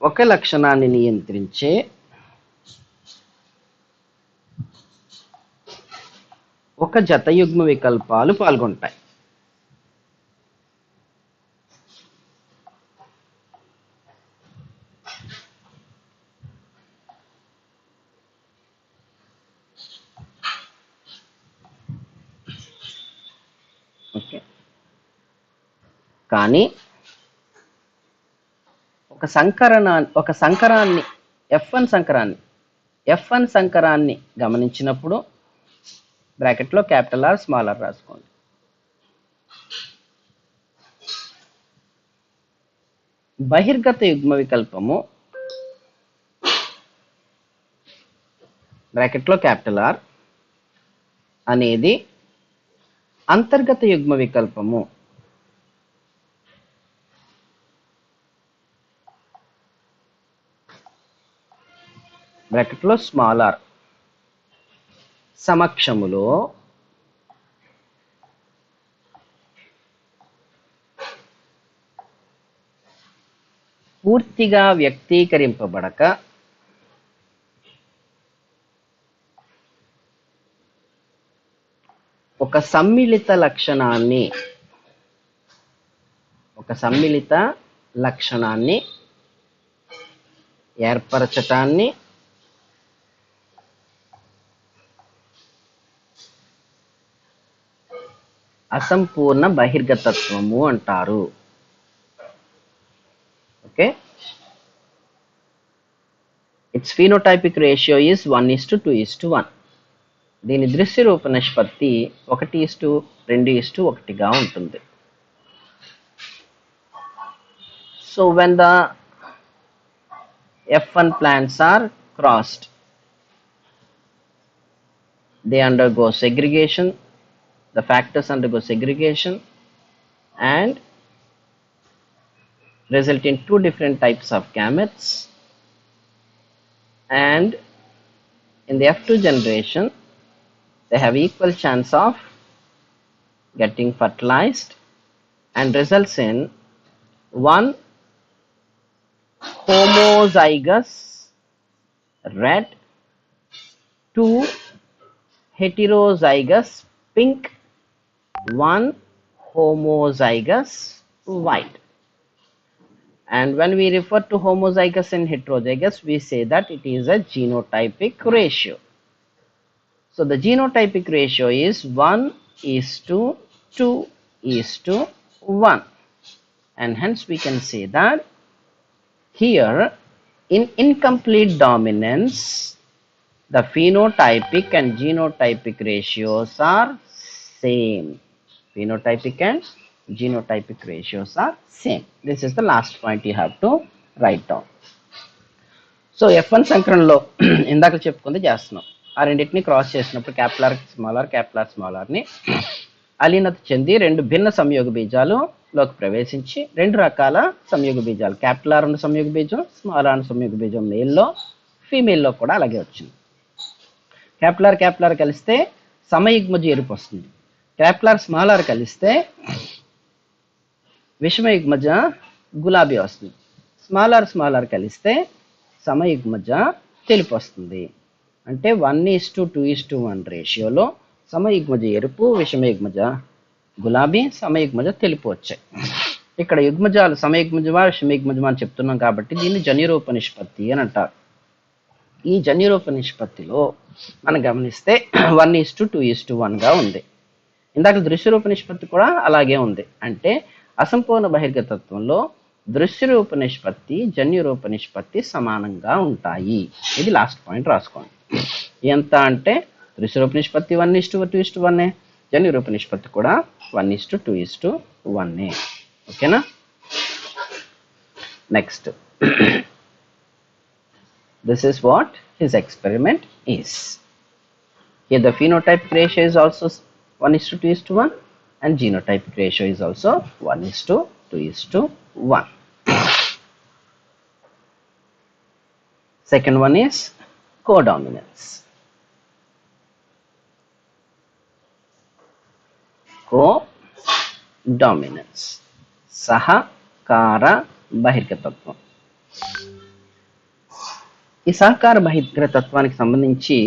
ఒక లక్షణాన్ని నియంత్రించే ఒక జత యుగ్మ వికల్పాలు పాల్గొంటాయి. ఓకే, కానీ ఒక సంకరాన్ని F1 సంకరాన్ని గమనించినప్పుడు బ్రాకెట్లో క్యాపిటల్ ఆర్ స్మాల్ ఆర్ రాసుకోండి. బహిర్గత యుగ్మ వికల్పము బ్రాకెట్లో క్యాపిటల్ ఆర్ అనేది అంతర్గత యుగ్మ వికల్పము బ్రాకెట్లో స్మాల్ ఆర్ సమక్షములో పూర్తిగా వ్యక్తీకరింపబడక ఒక సమ్మిళిత లక్షణాన్ని ఏర్పరచటాన్ని అసంపూర్ణ బహిర్గతత్వము అంటారు. Okay, it's phenotypic ratio is 1:2:1. దీని దృశ్య రూప నిష్పత్తి 1:2:1గా ఉంటుంది. So when the F1 plants are crossed, they undergo segregation. The factors undergo segregation and result in 2 different types of gametes. And in the F2 generation, they have equal chance of getting fertilized and results in one homozygous red 2 heterozygous pink, 1 homozygous white. And when we refer to homozygous and heterozygous, we say that it is a genotypic ratio. So the genotypic ratio is 1:2:1, and hence we can say that here in incomplete dominance, the phenotypic and genotypic ratios are same. Phenotypic and genotypic ratios are same. This is the last point you have to write down. So F1 సంకరణలో ఇందాక చెప్పుకుంది చేస్తున్నాం. ఆ రెండింటిని cross చేసినప్పుడు క్యాపిలర్ స్మాలర్ని అలీనత చెంది రెండు భిన్న సంయోగ బీజాలులోకి ప్రవేశించి రెండు రకాల సంయోగ బీజాలు, క్యాపిలర్ ఉన్న సంయోగ బీజం, స్మాలర్ ఉన్న సంయోగ బీజం మేల్లో, ఫీమేల్లో కూడా అలాగే వచ్చింది. క్యాపిలర్ కలిస్తే సమయుగ్మజ ఎరుపు వస్తుంది. క్యాపిలర్ స్మాలర్ కలిస్తే విషమయుగ్మజ గులాబీ వస్తుంది. స్మాలర్ కలిస్తే సమయుగ్మజ తెలుపు వస్తుంది. అంటే 1:2:1 రేషియోలో సమయుగ్మజ ఎరుపు, విషమయుగ్మజ గులాబీ, సమయుగ్మజ తెలుపు వచ్చాయి. ఇక్కడ యుగ్మజాలు సమయుగ్మజమా విషమయుగ్మజమా అని చెప్తున్నాం కాబట్టి దీన్ని జన్యురూప నిష్పత్తి అని అంటారు. ఈ జన్యురూప నిష్పత్తిలో మనం గమనిస్తే 1:2:1గా ఉంది. ఇందాక దృశ్యరూప నిష్పత్తి కూడా అలాగే ఉంది. అంటే అసంపూర్ణ బహిర్గతత్వంలో దృశ్యరూప నిష్పత్తి, జన్యురూప నిష్పత్తి సమానంగా ఉంటాయి. ఇది లాస్ట్ పాయింట్ రాసుకోండి. ఎంత అంటే దృశ్యరూప నిష్పత్తి 1:2:1, జన్యురూప నిష్పత్తి కూడా 1:2:1. ఓకేనా? Next, this is what his experiment is. Here the phenotypic ratio is also 1:2:1 and genotypic ratio is also 1:2:1. Second one is codominance. Codominance, సహకార బహిర్గతత్వం. ఈ సహకార బహిర్గతత్వానికి సంబంధించి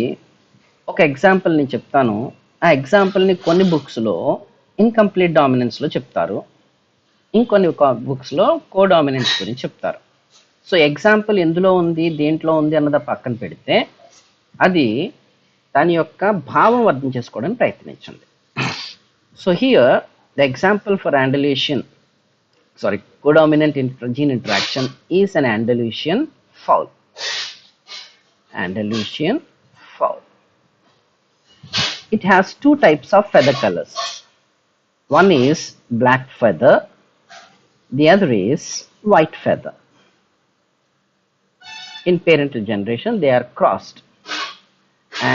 ఒక ఎగ్జాంపుల్ నేను చెప్తాను. ఆ ఎగ్జాంపుల్ని కొన్ని బుక్స్లో ఇన్కంప్లీట్ డామినెన్స్లో చెప్తారు, ఇంకొన్ని బుక్స్లో కోడామినెన్స్ గురించి చెప్తారు. సో ఎగ్జాంపుల్ ఎందులో ఉంది, దేంట్లో ఉంది అన్నది పక్కన పెడితే అది దాని యొక్క భావం అర్థం చేసుకోవడానికి ప్రయత్నించండి. So here the example for codominant gene interaction is an Andalusian fowl. It has two types of feather colors. One is black feather, the other is white feather. In parental generation they are crossed,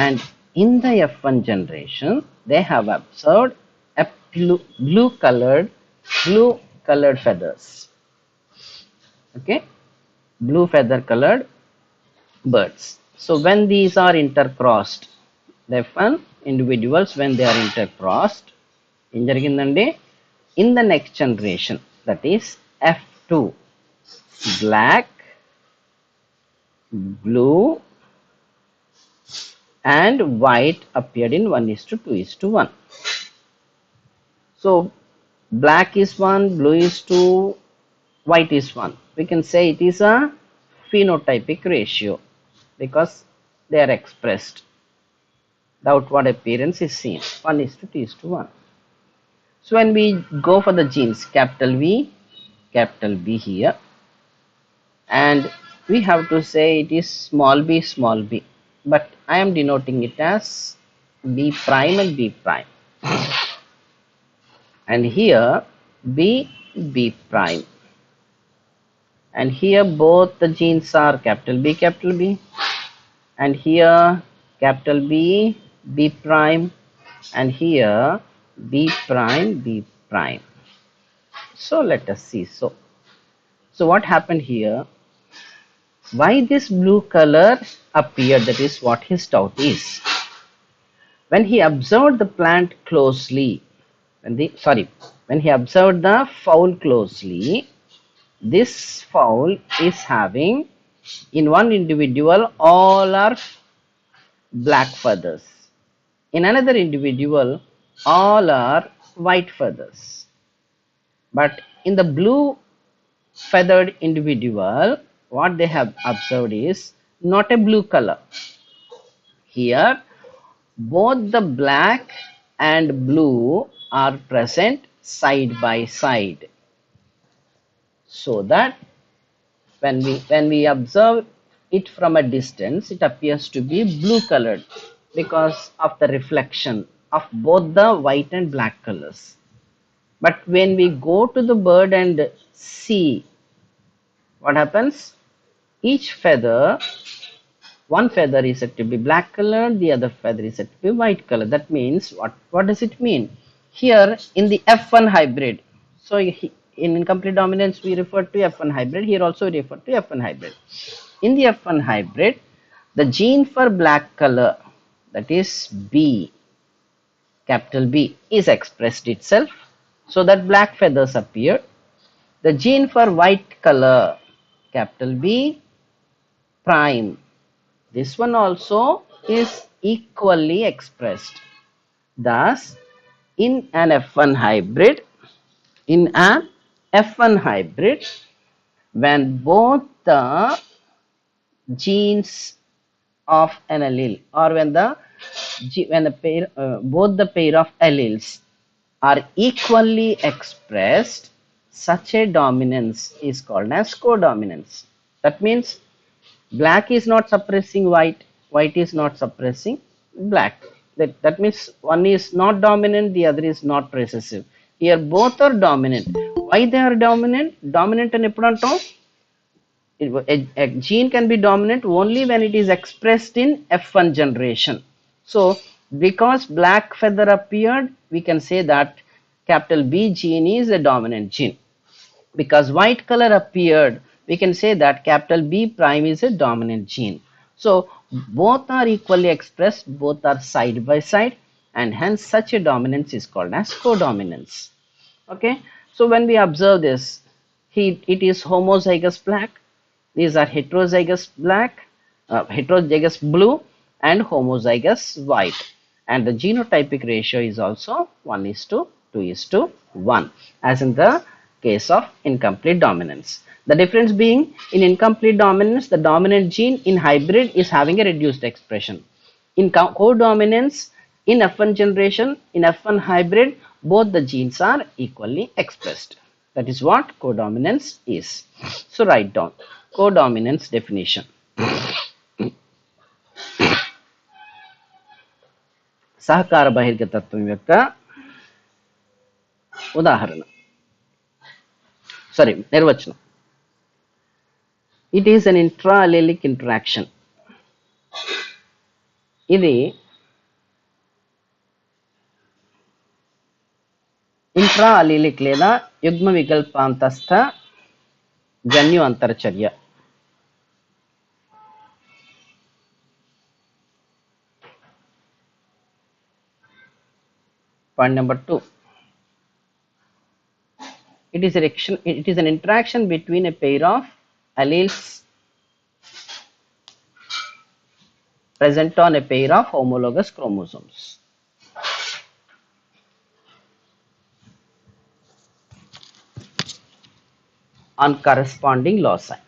and in the F1 generation they have observed a blue colored feathers. Okay, blue feather colored birds. So when these are intercrossed, the F1 individuals, when they are intercrossed, in the next generation, that is F2, black, blue and white appeared in 1:2:1. So black is 1, blue is 2, white is 1. We can say it is a phenotypic ratio because they are expressed. The outward appearance is seen, 1:2:1. So when we go for the genes, capital V, capital B here, and we have to say it is small b, but I am denoting it as B prime and B prime, and here B prime, and here both the genes are capital B, and here capital B prime, and here B prime. So let us see. So what happened here? Why this blue color appeared? That is what his doubt is. When he observed the plant closely, when he observed the fowl closely, this fowl is having in one individual all are black feathers. In another individual, all are white feathers. But in the blue feathered individual, what they have observed is not a blue color. Here, both the black and blue are present side by side, so that when we observe it from a distance, it appears to be blue colored because of the reflection of both the white and black colors. But when we go to the bird and see what happens, each feather, one feather is said to be black color, the other feather is said to be white color. That means what does it mean? Here in the F1 hybrid, so in incomplete dominance we refer to F1 hybrid, here also we refer to F1 hybrid. In the F1 hybrid, the gene for black color, that is B, capital B, is expressed itself, so that black feathers appear. The gene for white color, capital B prime, this one also is equally expressed. Thus, in an F1 hybrid, when both the genes of an allele, or both the pair of alleles are equally expressed, such a dominance is called as codominance. That means black is not suppressing white, white is not suppressing black. That means one is not dominant, the other is not recessive. Here both are dominant. Why they are dominant? Dominant and ఎప్పుడు అంటాం? A gene can be dominant only when it is expressed in F1 generation. So because black feather appeared, we can say that capital B gene is a dominant gene. Because white color appeared, we can say that capital B prime is a dominant gene. So both are equally expressed, both are side by side, and hence such a dominance is called as codominance. Okay, so when we observe this, it is homozygous black, these are heterozygous black, heterozygous blue, and homozygous white, and the genotypic ratio is also 1:2:1, as in the case of incomplete dominance. The difference being, in incomplete dominance, the dominant gene in hybrid is having a reduced expression. In codominance, in F1 generation, in F1 hybrid, both the genes are equally expressed. That is what codominance is. So write down codominance definition. సహకార బహిర్గతత్వం యొక్క ఉదాహరణ, నిర్వచనం. It is an intra-allelic interaction. ఇది intra అలీలిక్ లేదా యుగ్మ వికల్పాంతస్థ జన్యు అంతరచర్య. Point number 2. It is an interaction between a pair of alleles present on a pair of homologous chromosomes. On corresponding loci.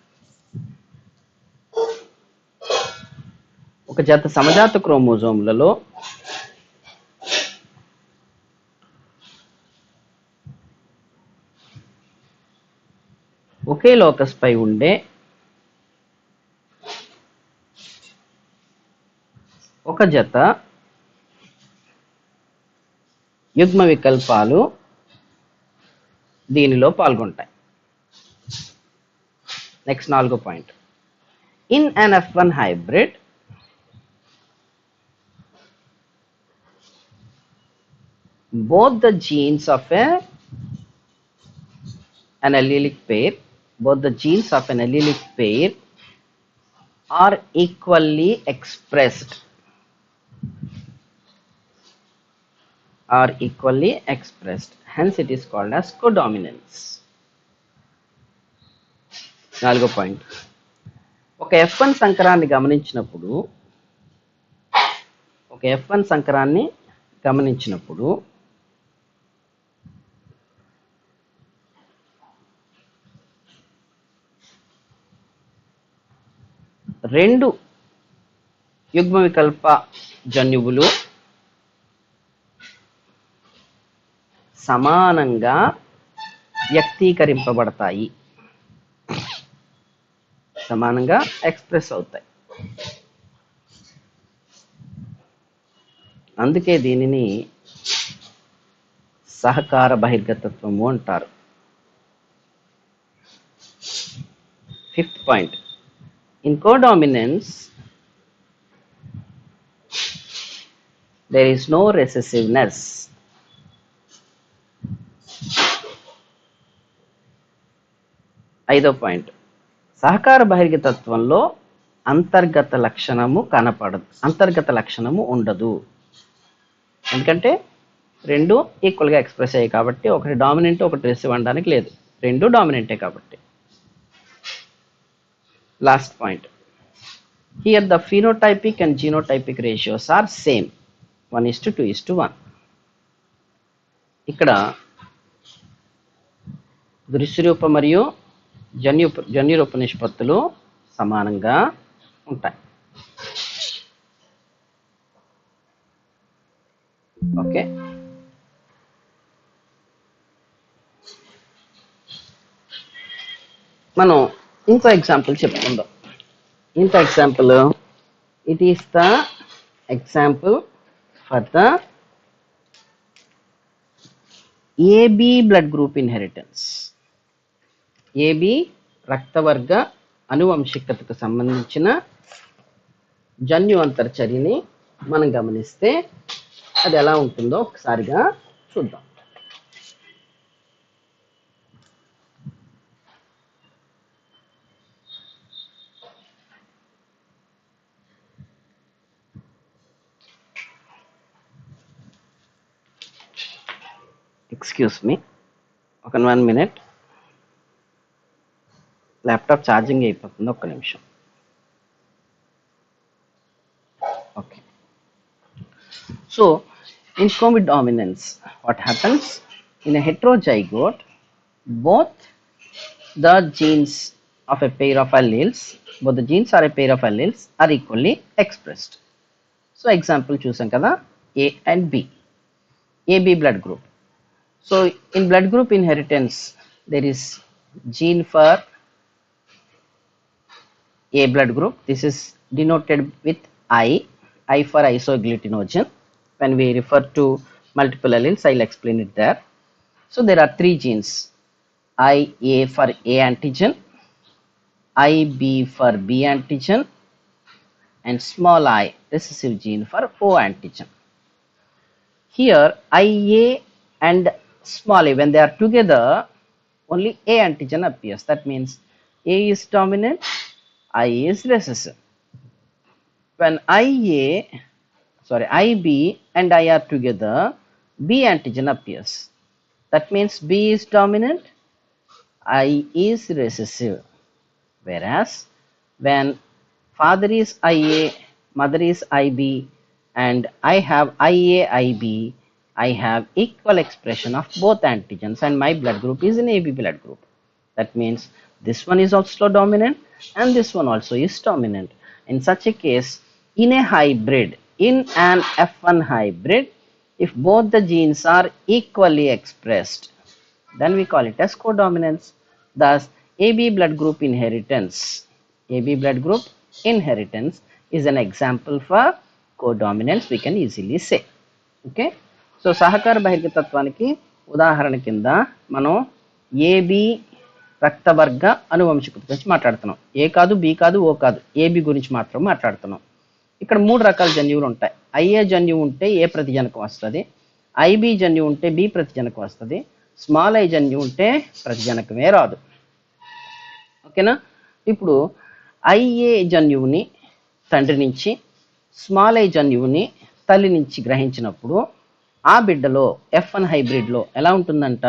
ఒక జత సమజాత క్రోమోజోమ్లలో ఒకే లోకస్ పై ఉండే ఒక జత యుగ్మ వికల్పాలు దీనిలో పాల్గొంటాయి. నెక్స్ట్ 4వ point. In an F1 hybrid, both the genes of an allelic pair are equally expressed. Hence it is called as codominance. 4వ point. ఒక F1 సంకరాన్ని గమనించినప్పుడు ఒక F1 సంకరాన్ని గమనించినప్పుడు రెండు యుగ్మ వికల్ప జన్యువులు సమానంగా వ్యక్తీకరింపబడతాయి, సమానంగా ఎక్స్ప్రెస్ అవుతాయి. అందుకే దీనిని సహకార బహిర్గతత్వము అంటారు. 5th point. In codominance, there is no recessiveness. ఐదో పాయింట్, సహకార బహిర్గతత్వంలో అంతర్గత లక్షణము ఉండదు. ఎందుకంటే రెండు ఈక్వల్గా ఎక్స్ప్రెస్ అయ్యాయి కాబట్టి, ఒకటి డామినెంట్ ఒకటి రిసెసివ్ అనడానికి లేదు, రెండు డామినెంటే కాబట్టి. Last point, here the phenotypic and genotypic ratios are same, 1:2:1. ఇక్కడ దృశ్యరూప మరియు జన్యురూప నిష్పత్తులు సమానంగా ఉంటాయి. ఓకే, మనం ఇంకో ఎగ్జాంపుల్ చెప్పుకుందాం. ఇంకో example, it is the example for the AB blood group inheritance. AB రక్తవర్గ అనువంశికతకు సంబంధించిన జన్యు అంతర్చర్యని మనం గమనిస్తే అది ఎలా ఉంటుందో ఒకసారిగా చూద్దాం. ఎక్స్క్యూజ్ మీ, ఒక 1 minute, ల్యాప్టాప్ ఛార్జింగ్ అయిపోతుంది, ఒక్క నిమిషం. Okay, so in codominance, what happens? In a heterozygote, both the genes of a pair of alleles, both the genes are a pair of alleles, are equally expressed. So example చూసాం కదా, A and B, AB blood group. So in blood group inheritance, there is gene for A blood group. This is denoted with I for isoagglutinogen. When we refer to multiple alleles, I'll explain it there. So there are 3 genes, IA for A antigen, IB for B antigen, and small I recessive gene for O antigen. Here IA and small a, when they are together, only A antigen appears. That means A is dominant, I is recessive. When IB and I are together, B antigen appears. That means B is dominant, I is recessive. Whereas when father is IA, mother is IB, and I have IA, IB, I have equal expression of both antigens, and my blood group is an AB blood group. That means this one is also dominant and this one also is dominant. In such a case, in a hybrid, in an F1 hybrid, if both the genes are equally expressed, then we call it as codominance. Thus, AB blood group inheritance is an example for codominance, we can easily say. Okay, so సహకార బహిర్గతత్వానికి ఉదాహరణ కింద మనం AB రక్తవర్గ అనువంశికత గురించి మాట్లాడుతున్నాం. ఏ కాదు, B కాదు, ఓ కాదు, AB గురించి మాత్రం మాట్లాడుతున్నాం. ఇక్కడ 3 రకాల జన్యువులు ఉంటాయి. ఐఏ జన్యువు ఉంటే ఏ ప్రతిజనకం వస్తుంది, ఐబి జన్యువు ఉంటే బి ప్రతిజనకం వస్తుంది, స్మాల్ ఐ జన్యువు ఉంటే ప్రతిజనకమే రాదు. ఓకేనా? ఇప్పుడు ఐఏ జన్యువుని తండ్రి నుంచి, స్మాల్ ఐ జన్యువుని తల్లి నుంచి గ్రహించినప్పుడు ఆ బిడ్డలో F1 హైబ్రిడ్లో ఎలా ఉంటుందంట,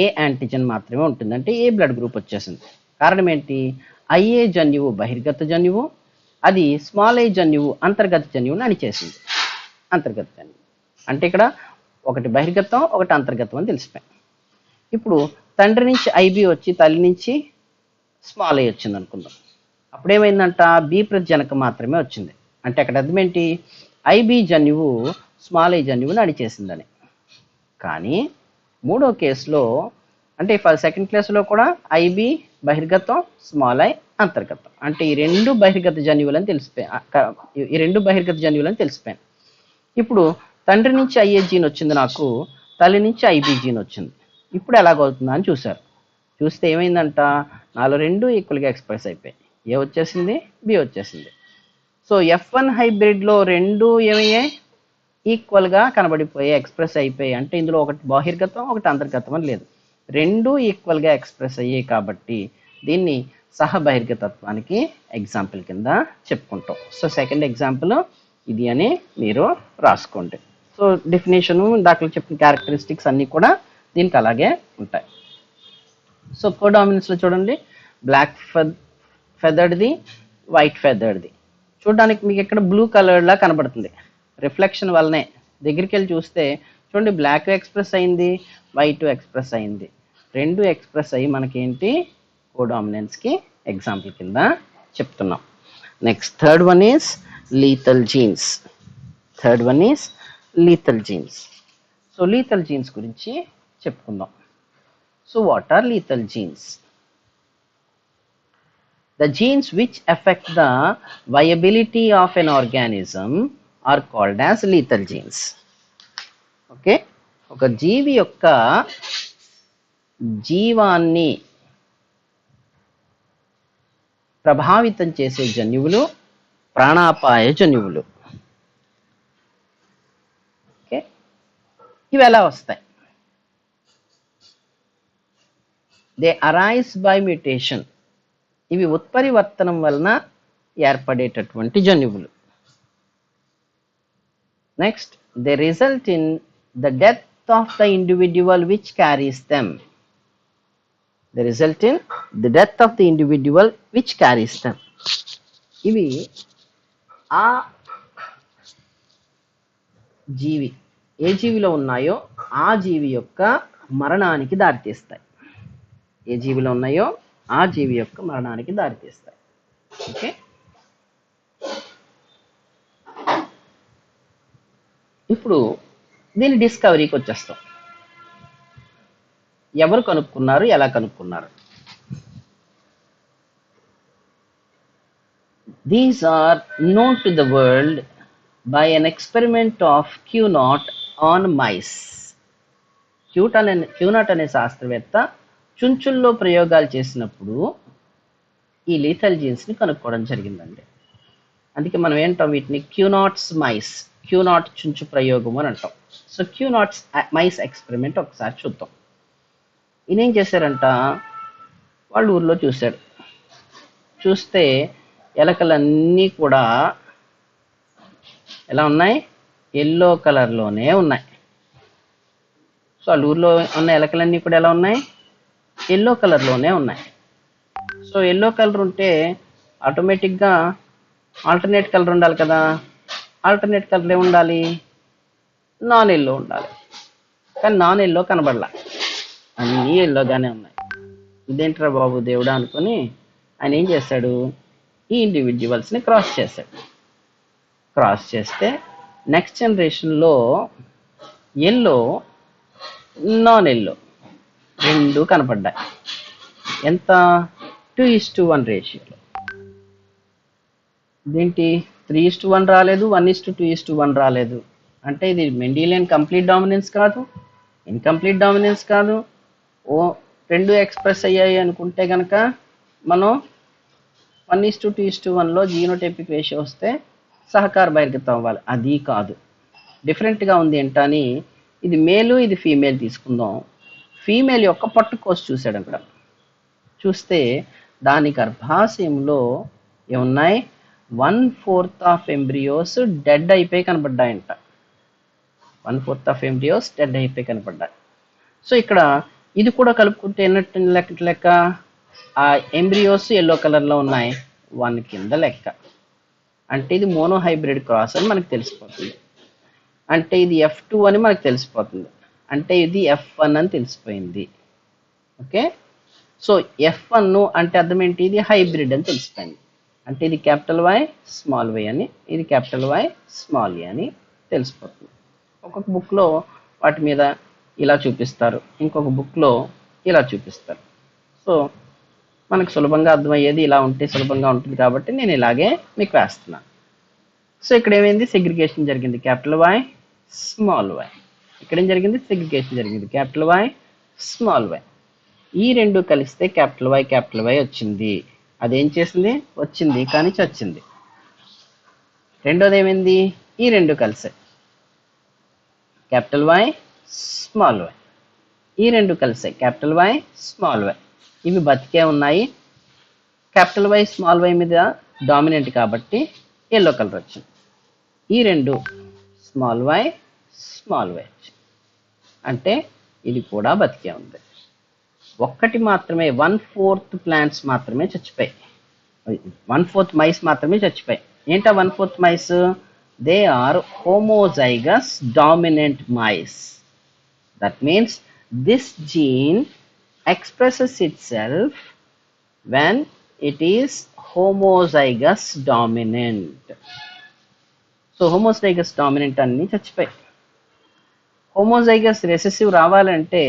ఏ యాంటిజన్ మాత్రమే ఉంటుంది. అంటే ఏ బ్లడ్ గ్రూప్ వచ్చేసింది. కారణం ఏంటి, ఐఏ జన్యువు బహిర్గత జన్యువు, అది స్మాల్ ఐ జన్యువు అంతర్గత జన్యువుని అణిచేసింది. అంతర్గత జన్యువు. అంటే ఇక్కడ ఒకటి బహిర్గతం ఒకటి అంతర్గతం అని తెలిసిపోయాయి. ఇప్పుడు తండ్రి నుంచి ఐబి వచ్చి తల్లి నుంచి స్మాల్ ఐ వచ్చింది అనుకుందాం. అప్పుడేమైందంట బి ప్రతిజనకం మాత్రమే వచ్చింది. అంటే అక్కడ అర్థం ఏంటి, ఐబి జన్యువు స్మాల్ ఐ జన్యువుని అడిచేసిందని. కానీ మూడో కేసులో అంటే సెకండ్ కేసులో కూడా ఐబి బహిర్గతం స్మాల్ ఐ అంతర్గతం. అంటే ఈ రెండు బహిర్గత జన్యువులని తెలిసిపోయాయి. ఇప్పుడు తండ్రి నుంచి ఐఏ జీన్ వచ్చింది నాకు, తల్లి నుంచి ఐబి జీన్ వచ్చింది. ఇప్పుడు ఎలాగవుతుందా అని చూశారు. చూస్తే ఏమైందంట, నాలో రెండు ఈక్వల్గా ఎక్స్ప్రెస్ అయిపోయాయి. ఏ వచ్చేసింది, బి వచ్చేసింది. సో F1 హైబ్రిడ్లో రెండు ఏమయ్యాయి, ఈక్వల్గా కనబడిపోయాయి, ఎక్స్ప్రెస్ అయిపోయాయి. అంటే ఇందులో ఒకటి బహిర్గతం ఒకటి అంతర్గతం అని లేదు, రెండు ఈక్వల్గా ఎక్స్ప్రెస్ అయ్యాయి. కాబట్టి దీన్ని సహబహిర్గతత్వానికి ఎగ్జాంపుల్ కింద చెప్పుకుంటాం. సో సెకండ్ ఎగ్జాంపుల్ ఇది అని మీరు రాసుకోండి. సో డెఫినేషను దాంట్లో చెప్పిన క్యారెక్టరిస్టిక్స్ అన్నీ కూడా దీనికి అలాగే ఉంటాయి. సో కోడామినెన్స్లో చూడండి, బ్లాక్ ఫెదర్డ్ది, వైట్ ఫెదర్డ్ది. చూడడానికి మీకు ఇక్కడ బ్లూ కలర్లా కనబడుతుంది, రిఫ్లెక్షన్ వల్లనే. దగ్గరికి వెళ్ళి చూస్తే చూడండి, బ్లాక్ ఎక్స్ప్రెస్ అయింది, వైట్ ఎక్స్ప్రెస్ అయింది. రెండు ఎక్స్ప్రెస్ అయ్యి మనకేంటి కోడామినెన్స్కి ఎగ్జాంపుల్ కింద చెప్తున్నాం. Next third one is lethal genes. So lethal genes గురించి చెప్పుకుందాం. So what are lethal genes? The genes which affect the viability of an organism are called as lethal genes. Okay, ఒక జీవి యొక్క జీవాన్ని ప్రభావితం చేసే జన్యువులు ప్రాణాపాయ జన్యువులు. ఓకే, ఇవి ఎలా వస్తాయి? They arise by mutation. ఇవి ఉత్పరివర్తనం వలన ఏర్పడేటటువంటి జన్యువులు. Next, they result in the death of the individual which carries them. ఇవి ఆ జీవి ఏ జీవిలో ఉన్నాయో ఆ జీవి యొక్క మరణానికి దారితీస్తాయి. ఓకే, ఇప్పుడు దీని డిస్కవరీకి వచ్చేస్తాం. ఎవరు కనుక్కున్నారు, ఎలా కనుక్కున్నారు? These are known to the world by an experiment of Q0 on mice. Q0 అనే శాస్త్రవేత్త చుంచుల్లో ప్రయోగాలు చేసినప్పుడు ఈ లీథల్ జీన్స్ని కనుక్కోవడం జరిగిందండి. అందుకే మనం ఏంటాం, వీటిని Q0's మైస్, Q0 చుంచు ప్రయోగం అని అంటాం. సో Q0's మైస్ ఎక్స్పెరిమెంట్ ఒకసారి చూద్దాం. ఈయన ఏం చేశారంట, వాళ్ళు ఊర్లో చూస్తే ఎలకలన్నీ కూడా ఎలా ఉన్నాయి, ఎల్లో కలర్లోనే ఉన్నాయి. సో వాళ్ళ ఊర్లో ఉన్న ఎలకలన్నీ కూడా ఎలా ఉన్నాయి, ఎల్లో కలర్లోనే ఉన్నాయి. సో ఎల్లో కలర్ ఉంటే ఆటోమేటిక్గా ఆల్టర్నేట్ కలర్ ఉండాలి కదా. ఆల్టర్నేట్ కలర్ ఏముండాలి, నాన్ ఎల్లో ఉండాలి. కానీ నాన్ ఎల్లో కనబడలా, అన్నీ ఎల్లోగానే ఉన్నాయి. ఇదేంట్రా బాబు దేవుడా అనుకొని ఆయన ఏం చేశాడు, ఈ ఇండివిజువల్స్ని క్రాస్ చేస్తే నెక్స్ట్ జనరేషన్లో ఎల్లో నాన్ ఎల్లో రెండు కనపడ్డాయి. ఎంత, 2:1 రేషియోలో. ఇదేంటి 3:1 రాలేదు, 1:2:1 రాలేదు. అంటే ఇది మెండిలియన్ కంప్లీట్ డామినెన్స్ కాదు, ఇన్కంప్లీట్ డామినెన్స్ కాదు. రెండు ఎక్స్ప్రెస్ అయ్యాయి అనుకుంటే కనుక మనం 1:2:1లో జీనోటైపిక్ రేషియో వస్తే సహకార బహిర్గతం అవ్వాలి. అది కాదు, డిఫరెంట్గా ఉంది ఏంటని. ఇది మేలు, ఇది ఫీమేల్ తీసుకుందాం. ఫీమేల్ యొక్క పట్టు కోసి చూశాడు అక్కడ. చూస్తే దాని గర్భాశయంలో ఏమున్నాయి, 1/4 ఆఫ్ ఎంబ్రియోస్ డెడ్ అయిపోయి కనబడ్డాయంట. 1/4 ఆఫ్ ఎంబ్రియోస్ డెడ్ అయిపోయి కనబడ్డాయి. సో ఇక్కడ ఇది కూడా కలుపుకుంటే ఎన్నట్టు లెక్క, ఆ ఎంబ్రియోస్ ఎల్లో కలర్లో ఉన్నాయి, 1 కింద లెక్క. అంటే ఇది మోనోహైబ్రిడ్ క్రాస్ అని మనకు తెలిసిపోతుంది. అంటే ఇది F2 అని మనకు తెలిసిపోతుంది, అంటే ఇది F1 అని తెలిసిపోయింది. ఓకే, సో F1 అంటే అర్థం ఏంటి, ఇది హైబ్రిడ్ అని తెలిసిపోయింది. అంటే ఇది క్యాపిటల్ వై స్మాల్ వై అని, ఇది క్యాపిటల్ వై స్మాల్ ఏ అని తెలిసిపోతుంది. ఒక్కొక్క బుక్లో వాటి మీద ఇలా చూపిస్తారు, ఇంకొక బుక్లో ఇలా చూపిస్తారు. సో మనకు సులభంగా అర్థమయ్యేది ఇలా ఉంటే సులభంగా ఉంటుంది కాబట్టి నేను ఇలాగే మీకు వేస్తున్నాను. సో ఇక్కడ ఏమైంది, సెగ్రిగేషన్ జరిగింది, క్యాపిటల్ వై స్మాల్ వై. ఇక్కడ ఏం జరిగింది, సెగ్రిగేషన్ జరిగింది, క్యాపిటల్ వై స్మాల్ వై. ఈ రెండు కలిస్తే క్యాపిటల్ వై వచ్చింది. అదేం చేసింది, వచ్చింది కానీ చచ్చింది. రెండోది ఏమైంది, ఈ రెండు కలిసాయి, క్యాపిటల్ వై స్మాల్ వై. ఈ రెండు కలిసాయి, క్యాపిటల్ వై స్మాల్ వై. ఇవి బతికే ఉన్నాయి. క్యాపిటల్ వై స్మాల్ వై మీద డామినెంట్ కాబట్టి ఎల్లో కలర్ వచ్చింది. ఈ రెండు స్మాల్ వై వచ్చింది, అంటే ఇది కూడా బతికే ఉంది. ఒక్కటి మాత్రమే 1/4 ప్లాంట్స్ మాత్రమే చచ్చిపోయాయి, 1/4 మైస్ మాత్రమే చచ్చిపోయాయి. ఏంటా 1/4 mice, they are homozygous dominant mice. That means this gene expresses itself when it is homozygous dominant. So homozygous dominant అన్ని చచ్చిపోయాయి. homozygous recessive రావాలంటే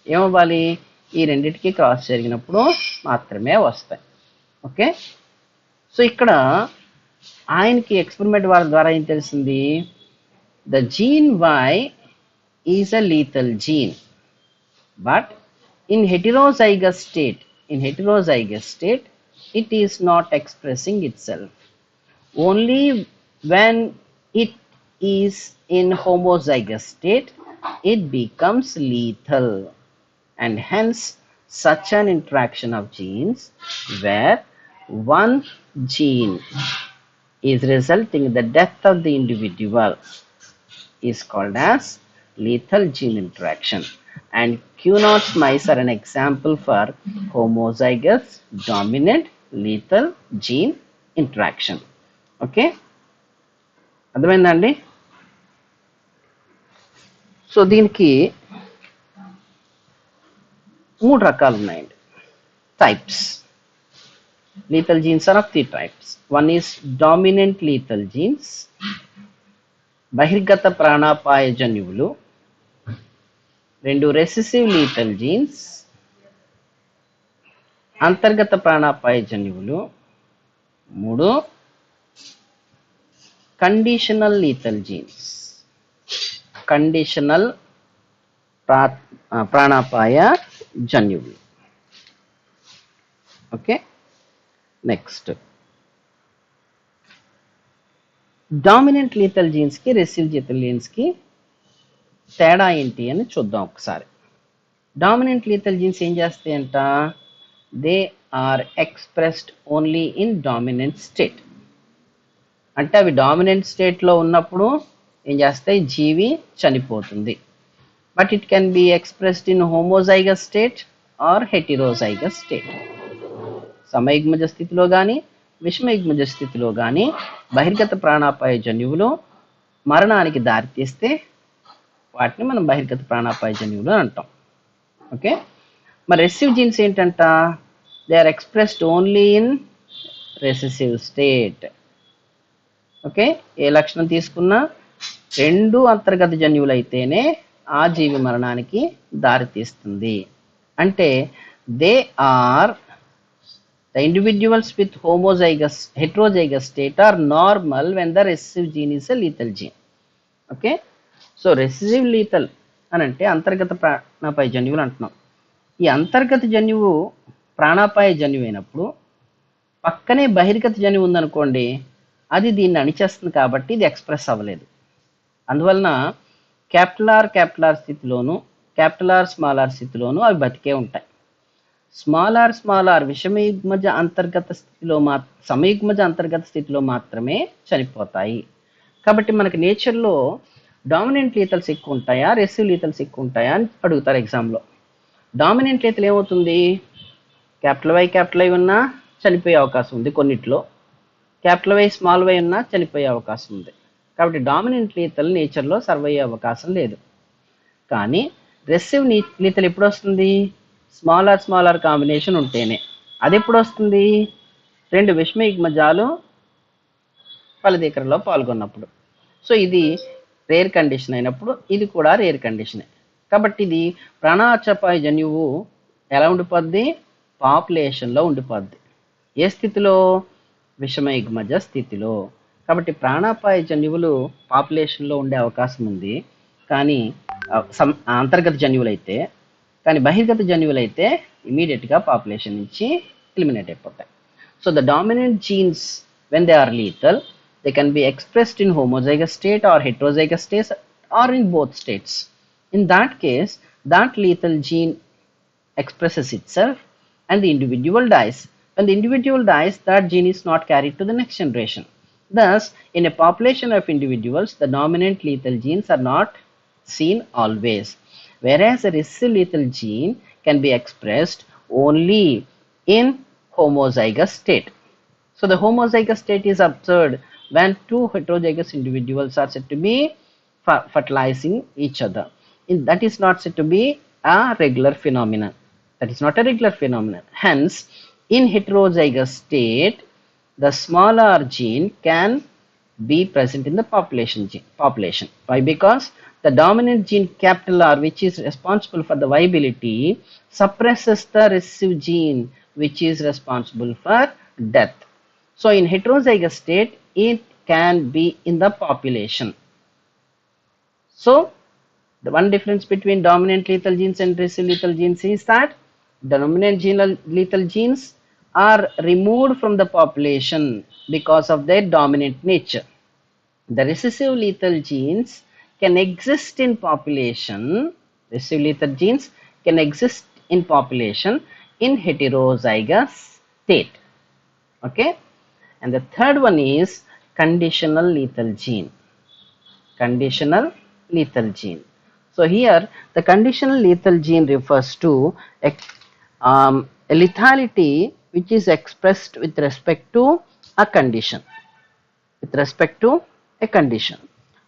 ఏమవ్వాలి, ఈ రెండింటికి క్రాస్ జరిగినప్పుడు మాత్రమే వస్తాయి. ఓకే, సో ఇక్కడ ఆయనకి ఎక్స్పెరిమెంట్ ద్వారా ఏం తెలిసింది, the gene Y is a lethal gene, but in heterozygous state it is not expressing itself. Only when it is in homozygous state it becomes lethal, and hence such an interaction of genes where one gene is resulting in the death of the individual is called as lethal gene interaction. And Q0 mice are an example for homozygous dominant lethal gene interaction. Okay, అర్థమైందండి? So దీనికి 3 రకాలు ఉన్నాయండి, types. lethal genes are of 3 types. One is dominant lethal genes, బహిర్గత ప్రాణాపాయ జన్యువులు. 2 recessive lethal jeans, అంతర్గత ప్రాణాపాయ జన్యువులు. 3 conditional lethal jeans, conditional ప్రాణాపాయ జన్యువులు. Okay, next dominant lethal jeans కి రెసివ్ లీథల్ జీన్స్ కి తేడా ఏంటి అని చూద్దాం ఒకసారి. డామినెంట్ లీథల్ జీన్స్ ఏం చేస్తాయంట, they are expressed only in dominant state. అంటే అవి డామినెంట్ స్టేట్లో ఉన్నప్పుడు ఏం చేస్తాయి, జీవి చనిపోతుంది. But it can be expressed in homozygous state or heterozygous state. సమయుగ్మజ స్థితిలో కానీ విషమయుగ్మజ స్థితిలో కానీ బహిర్గత ప్రాణాపాయ జన్యువులు మరణానికి దారితీస్తే వాటిని మనం బహిర్గత ప్రాణాపాయ జన్యువులు అంటాం. ఓకే, మరి రెసివ్ జీన్స్ ఏంటంట, they are expressed only in recessive state. Okay, ఏ లక్షణం తీసుకున్నా 2 అంతర్గత జన్యువులు అయితేనే ఆ జీవి మరణానికి దారితీస్తుంది. అంటే they are the individuals with heterozygous state are normal when the recessive gene is a lethal gene. Okay, so recessive lethal అని అంటే అంతర్గత ప్రాణాపాయ జన్యువులు అంటున్నాం. ఈ అంతర్గత జన్యువు ప్రాణాపాయ జన్యువు అయినప్పుడు పక్కనే బహిర్గత జన్యువు ఉందనుకోండి, అది దీన్ని అణిచేస్తుంది కాబట్టి ఇది ఎక్స్ప్రెస్ అవ్వలేదు. అందువలన క్యాపిటల్ ఆర్ స్థితిలోను, క్యాపిటల్ ఆర్ స్మాల్ ఆర్ స్థితిలోను అవి బతికే ఉంటాయి. స్మాల్ ఆర్ విషమయుగ్మజ అంతర్గత స్థితిలో సమయుగ్మజ అంతర్గత స్థితిలో మాత్రమే చనిపోతాయి. కాబట్టి మనకి నేచర్లో డామినెంట్ లీథల్స్ ఎక్కువ ఉంటాయా, రెసివ్ లీథల్స్ ఎక్కువ ఉంటాయా అని అడుగుతారు ఎగ్జామ్లో. డామినెంట్ లీథల్ ఏమవుతుంది, క్యాపిటల్ వై ఉన్నా చనిపోయే అవకాశం ఉంది కొన్నిట్లో, క్యాపిటల్ వై స్మాల్ వై ఉన్నా చనిపోయే అవకాశం ఉంది. కాబట్టి డామినెంట్ లీతల్ నేచర్లో సర్వ్ అయ్యే అవకాశం లేదు. కానీ రెసివ్ లీతల్ ఎప్పుడు వస్తుంది? స్మాలర్ కాంబినేషన్ ఉంటేనే. అది ఎప్పుడు వస్తుంది? 2 విషమయుగ్మజాలు ఫలదీకరణలో పాల్గొన్నప్పుడు. సో ఇది రేర్ కండిషన్ అయినప్పుడు ఇది కూడా రేర్ కండిషనే. కాబట్టి ఇది ప్రాణాపాయ జన్యువు ఎలా ఉండిపోద్ది? పాపులేషన్లో ఉండిపోద్ది. ఏ స్థితిలో? విషమయుగ్మజ స్థితిలో. కాబట్టి ప్రాణాపాయ జన్యువులు పాపులేషన్లో ఉండే అవకాశం ఉంది, కానీ అంతర్గత జన్యువులైతే. కానీ బహిర్గత జన్యువులైతే ఇమీడియట్గా పాపులేషన్ నుంచి ఎలిమినేట్ అయిపోతాయి. So the dominant jeans when they are lethal, they can be expressed in homozygous state or heterozygous state or in both states. In that case, that lethal gene expresses itself and the individual dies. When the individual dies, that gene is not carried to the next generation. Thus, in a population of individuals, the dominant lethal genes are not seen always, whereas a recessive lethal gene can be expressed only in homozygous state. So the homozygous state is observed when 2 heterozygous individuals are said to be fertilizing each other. That is not said to be a regular phenomenon. That is not a regular phenomenon. Hence, in heterozygous state, the smaller gene can be present in the population. Why? Because the dominant gene capital R, which is responsible for the viability, suppresses the recessive gene, which is responsible for death. So in heterozygous state, it can be in the population. So the one difference between dominant lethal genes and recessive lethal genes is that dominant lethal genes are removed from the population because of their dominant nature. The recessive lethal genes can exist in population. Recessive lethal genes can exist in population in heterozygous state. Okay. And the third one is conditional lethal gene. Conditional lethal gene. So here the conditional lethal gene refers to a lethality which is expressed with respect to a condition. With respect to a condition.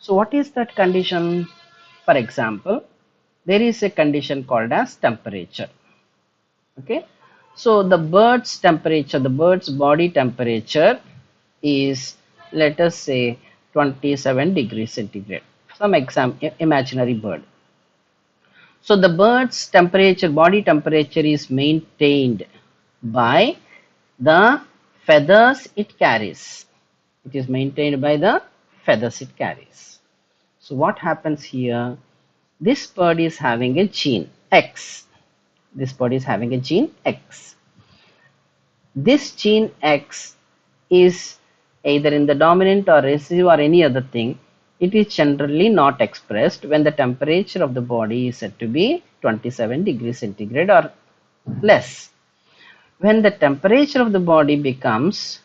So what is that condition? For example, there is a condition called as temperature. Okay. So the bird's temperature, the bird's body temperature is, let us say, 27 degrees centigrade. Some imaginary bird. So the bird's temperature, body temperature is maintained by the feathers it carries. It is maintained by the feathers it carries. So what happens here? This bird is having a gene X. This bird is having a gene X. This gene X is either in the dominant or recessive or any other thing. It is generally not expressed when the temperature of the body is said to be 27 degrees centigrade or less. When the temperature of the body becomes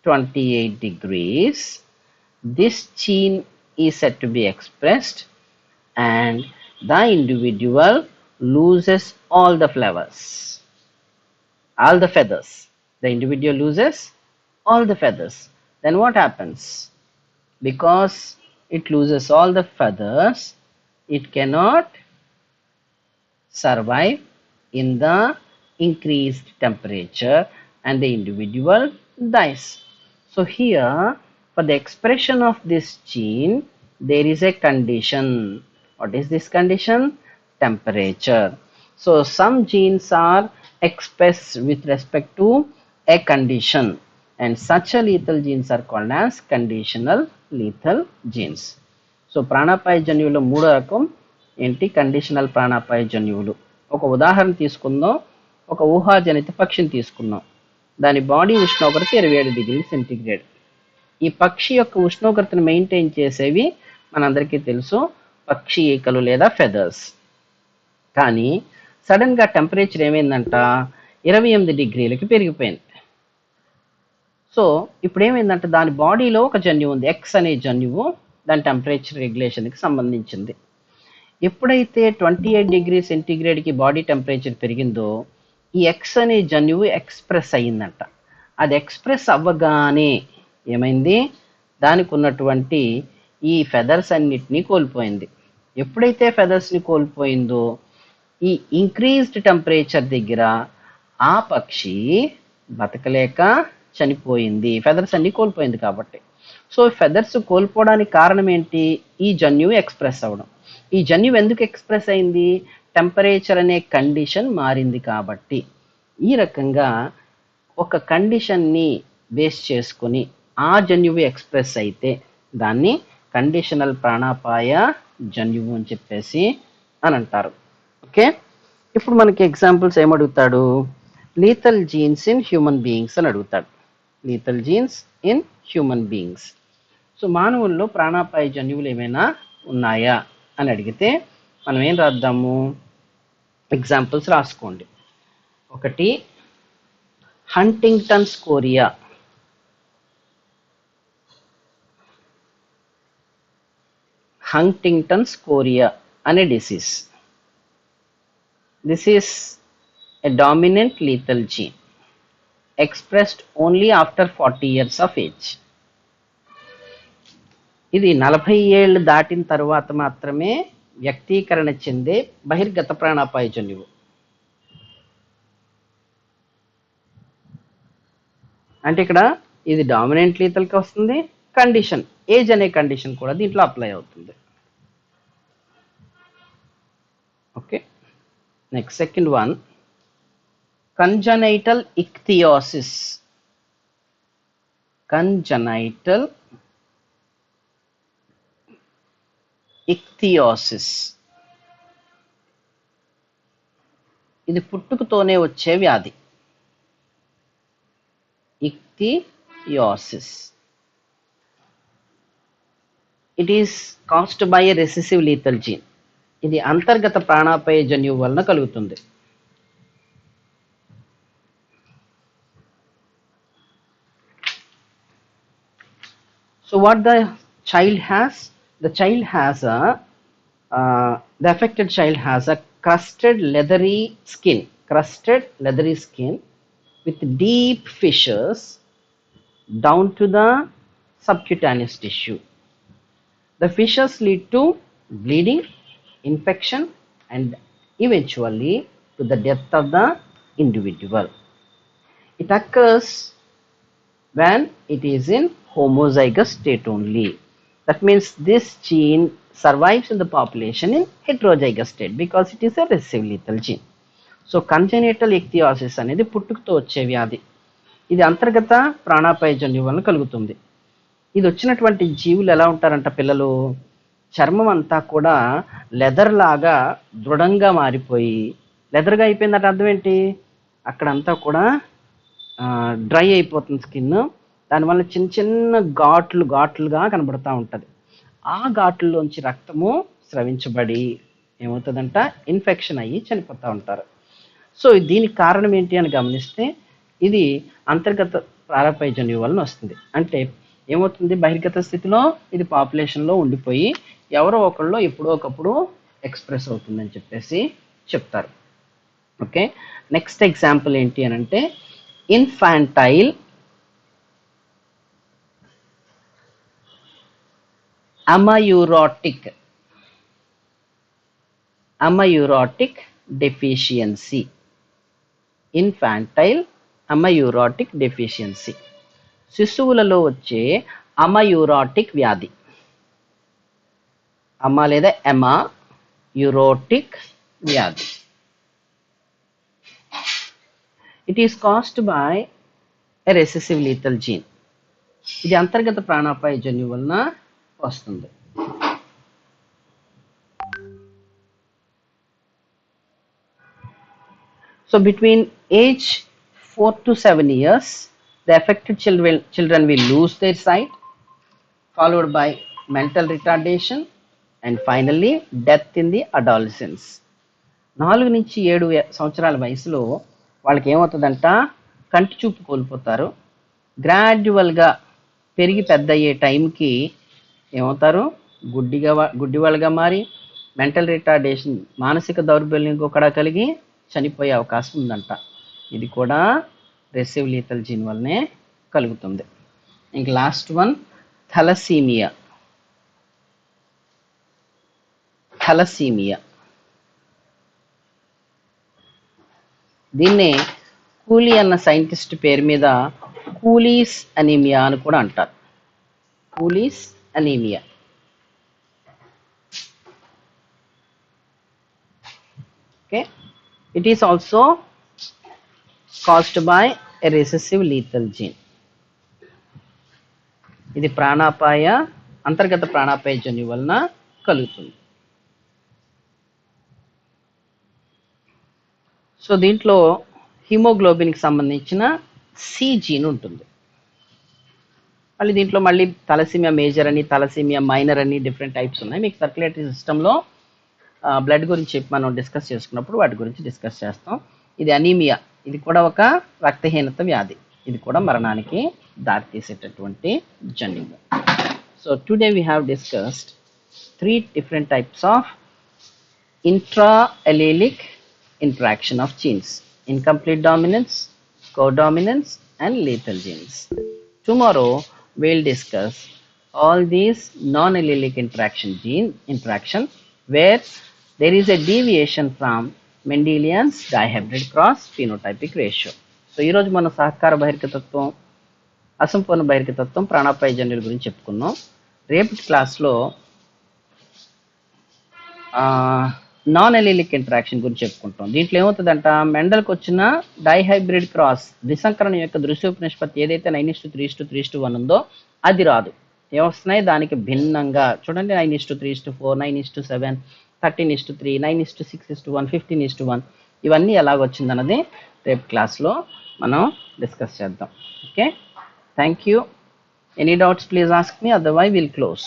28 degrees, this gene is said to be expressed and the individual loses all the flowers, all the feathers. The individual loses all the feathers. Then what happens? Because it loses all the feathers, it cannot survive in the increased temperature and the individual dies. So here, for the expression of this gene, there is a condition. What is this condition? Temperature. So some genes are expressed with respect to a condition, and such a lethal genes are called as conditional lethal genes. So ప్రాణాపాయ జన్యువులు మూడో రకం ఏంటి? Conditional ప్రాణాపాయ జన్యువులు. ఒక ఉదాహరణ తీసుకుందాం. ఒక ఊహాజనిత పక్షిని తీసుకున్నాం. దాని బాడీ ఉష్ణోగ్రత 27 డిగ్రీల సెంటీగ్రేడ్. ఈ పక్షి యొక్క ఉష్ణోగ్రతను మెయింటైన్ చేసేవి మనందరికీ తెలుసు, పక్షి ఈకలు లేదా ఫెదర్స్. కానీ సడన్గా టెంపరేచర్ ఏమైందంట? 28 డిగ్రీలకి పెరిగిపోయింది. సో ఇప్పుడు ఏమైందంటే దాని బాడీలో ఒక జన్యువు ఉంది, ఎక్స్ అనే జన్యువు, దాని టెంపరేచర్ రెగ్యులేషన్కి సంబంధించింది. ఎప్పుడైతే 28 డిగ్రీ సెంటీగ్రేడ్కి బాడీ టెంపరేచర్ పెరిగిందో ఈ ఎక్స్ అనే జన్యువు ఎక్స్ప్రెస్ అయ్యిందంట. అది ఎక్స్ప్రెస్ అవ్వగానే ఏమైంది? దానికి ఉన్నటువంటి ఈ ఫెదర్స్ అన్నిటినీ కోల్పోయింది. ఎప్పుడైతే ఫెదర్స్ని కోల్పోయిందో ఈ ఇంక్రీజ్డ్ టెంపరేచర్ దగ్గర ఆ పక్షి బతకలేక చనిపోయింది, ఫెదర్స్ అన్ని కోల్పోయింది కాబట్టి. సో ఫెదర్స్ కోల్పోవడానికి కారణం ఏంటి? ఈ జన్యువు ఎక్స్ప్రెస్ అవ్వడం. ఈ జన్యువు ఎందుకు ఎక్స్ప్రెస్ అయింది? టెంపరేచర్ అనే కండిషన్ మారింది కాబట్టి. ఈ రకంగా ఒక కండిషన్ని బేస్ చేసుకొని ఆ జన్యువు ఎక్స్ప్రెస్ అయితే దాన్ని కండిషనల్ ప్రాణాపాయ జన్యువు అని చెప్పేసి అని అంటారు. ఓకే, ఇప్పుడు మనకి ఎగ్జాంపుల్స్ ఏమడుగుతాడు? Lethal genes in human beings అని అడుగుతాడు. Lethal genes in human beings. So మానవుల్లో ప్రాణాపాయ జన్యువులు ఏమైనా ఉన్నాయా అని అడిగితే మనం ఏం రాద్దాము? ఎగ్జాంపుల్స్ రాసుకోండి. ఒకటి, హంటింగ్టన్స్ కోరియా. హంటింగ్టన్స్ కోరియా అనే disease. This is a dominant lethal gene expressed only after 40 years of age. ఇది 40 ఏళ్ళు దాటిన తర్వాత మాత్రమే వ్యక్తీకరణ చెందే బహిర్గత ప్రాణాపాయ జన్యువు. అంటే ఇక్కడ ఇది డామినెంట్ లీథల్కి వస్తుంది. కండిషన్, ఏజ్ అనే కండిషన్ కూడా దీంట్లో అప్లై అవుతుంది. Okay, next second one, congenital ichthyosis. Congenital ichthyosis. ఇది పుట్టుకతోనే వచ్చే వ్యాధి. ichthyosis. It is caused by a recessive lethal gene. ఇది అంతర్గత ప్రాణాపాయ జన్యువు వలన కలుగుతుంది. So what the child has? The affected child has a crusted leathery skin with deep fissures down to the subcutaneous tissue. The fissures lead to bleeding, infection, and eventually to the death of the individual. It occurs when it is in homozygous state only. That means this gene survives in the population in heterozygous state because it is a recessive lethal gene. So congenital ichthyosis అనేది పుట్టుకతో వచ్చే వ్యాధి. ఇది అంతర్గత ప్రాణాపాయ జన్యువు వలన కలుగుతుంది. ఇది వచ్చినటువంటి జీవులు ఎలా ఉంటారంట? పిల్లలు చర్మం అంతా కూడా లెదర్ లాగా దృఢంగా మారిపోయి, లెదర్గా అయిపోయిందంటే అర్థం ఏంటి? అక్కడంతా కూడా డ్రై అయిపోతుంది స్కిన్. దానివల్ల చిన్న చిన్న ఘాట్లుగా కనబడుతూ ఉంటుంది. ఆ ఘాట్లలోంచి రక్తము స్రవించబడి ఏమవుతుందంట? ఇన్ఫెక్షన్ అయ్యి చనిపోతూ ఉంటారు. సో దీనికి కారణం ఏంటి అని గమనిస్తే ఇది అంతర్గత ప్రాణాపాయ జన్యువు వలన వస్తుంది. అంటే ఏమవుతుంది? బహిర్గత స్థితిలో ఇది పాపులేషన్లో ఉండిపోయి ఎవరో ఒకళ్ళు ఎప్పుడో ఒకప్పుడు ఎక్స్ప్రెస్ అవుతుందని చెప్పేసి చెప్తారు. ఓకే, నెక్స్ట్ ఎగ్జాంపుల్ ఏంటి అని అంటే infantile amaurotic deficiency. Infantile amaurotic deficiency శిశువులలో వచ్చే అమయూరోటిక్ వ్యాధి. అమా లేదా ఎమా యూరోటిక్ వ్యాధి. It is caused by a recessive lethal gene. ఇది అంతర్గత ప్రాణాపాయ జన్యువు వలన వస్తుంది. So between age 4 to 7 years, the affected children will lose their sight, followed by mental retardation, and finally death in the adolescence. 4 నుంచి 7 సంవత్సరాల వయసులో వాళ్ళకి ఏమవుతుందంట? కంటి చూపు కోల్పోతారు. గ్రాడ్యువల్గా పెరిగి పెద్ద అయ్యే టైంకి ఏమవుతారు? గుడ్డివాళ్ళగా మారి మెంటల్ రిటార్డేషన్, మానసిక దౌర్బల్యం కూడా కలిగి చనిపోయే అవకాశం ఉందంట. ఇది కూడా రెసెసివ్ లీథల్ జీన్ వల్లనే కలుగుతుంది. ఇంక లాస్ట్ వన్, థలసీమియా. థలసీమియా. దీన్నే కూలీ అన్న సైంటిస్ట్ పేరు మీద కూలీస్ అనీమియా అని కూడా అంటారు. Cooley's anaemia. Okay, it is also caused by a recessive lethal gene. ఇది అంతర్గత ప్రాణాపాయ జన్యు వలన కలుగుతుంది. సో దీంట్లో హిమోగ్లోబిన్కి సంబంధించిన సి జీన్ ఉంటుంది. దీంట్లో మళ్ళీ థలసీమియా మేజర్ అని, థలసీమియా మైనర్ అని డిఫరెంట్ టైప్స్ ఉన్నాయి. మీకు సర్క్యులేటరీ సిస్టంలో బ్లడ్ గురించి మనం డిస్కస్ చేసుకున్నప్పుడు వాటి గురించి డిస్కస్ చేస్తాం. ఇది అనీమియా, ఇది కూడా ఒక రక్తహీనత వ్యాధి, ఇది కూడా మరణానికి దారితీసేటటువంటి జన్యువు. So today we have discussed 3 different types of intra-allelic interaction of genes: incomplete dominance, codominance, and lethal genes. Tomorrow we'll discuss all these non-allelic interaction where there is a deviation from Mendelian's dihybrid cross phenotypic ratio. So ఈరోజు మనం సహకార బహిర్గతత్వం, అసంపూర్ణ బహిర్గతత్వం, ప్రాణాపాయ జన్యుల గురించి చెప్పుకున్నాం. రేపటి క్లాస్లో non ఎలిలిక్ interaction గురించి చెప్పుకుంటాం. దీంట్లో ఏమవుతుందంట, మెండల్కి వచ్చిన డైహైబ్రిడ్ క్రాస్ ద్విసంకరణం యొక్క దృశ్యరూప నిష్పత్తి ఏదైతే 9:3:3:1 ఉందో అది రాదు. ఏమొస్తున్నాయి దానికి భిన్నంగా చూడండి, 9:3:4, 9:7, 13:3, 9:6:1, 15:1, ఇవన్నీ ఎలాగొచ్చిందన్నది రేపు క్లాస్లో మనం డిస్కస్ చేద్దాం. Okay, thank you. Any doubts, please ask me, otherwise we'll close.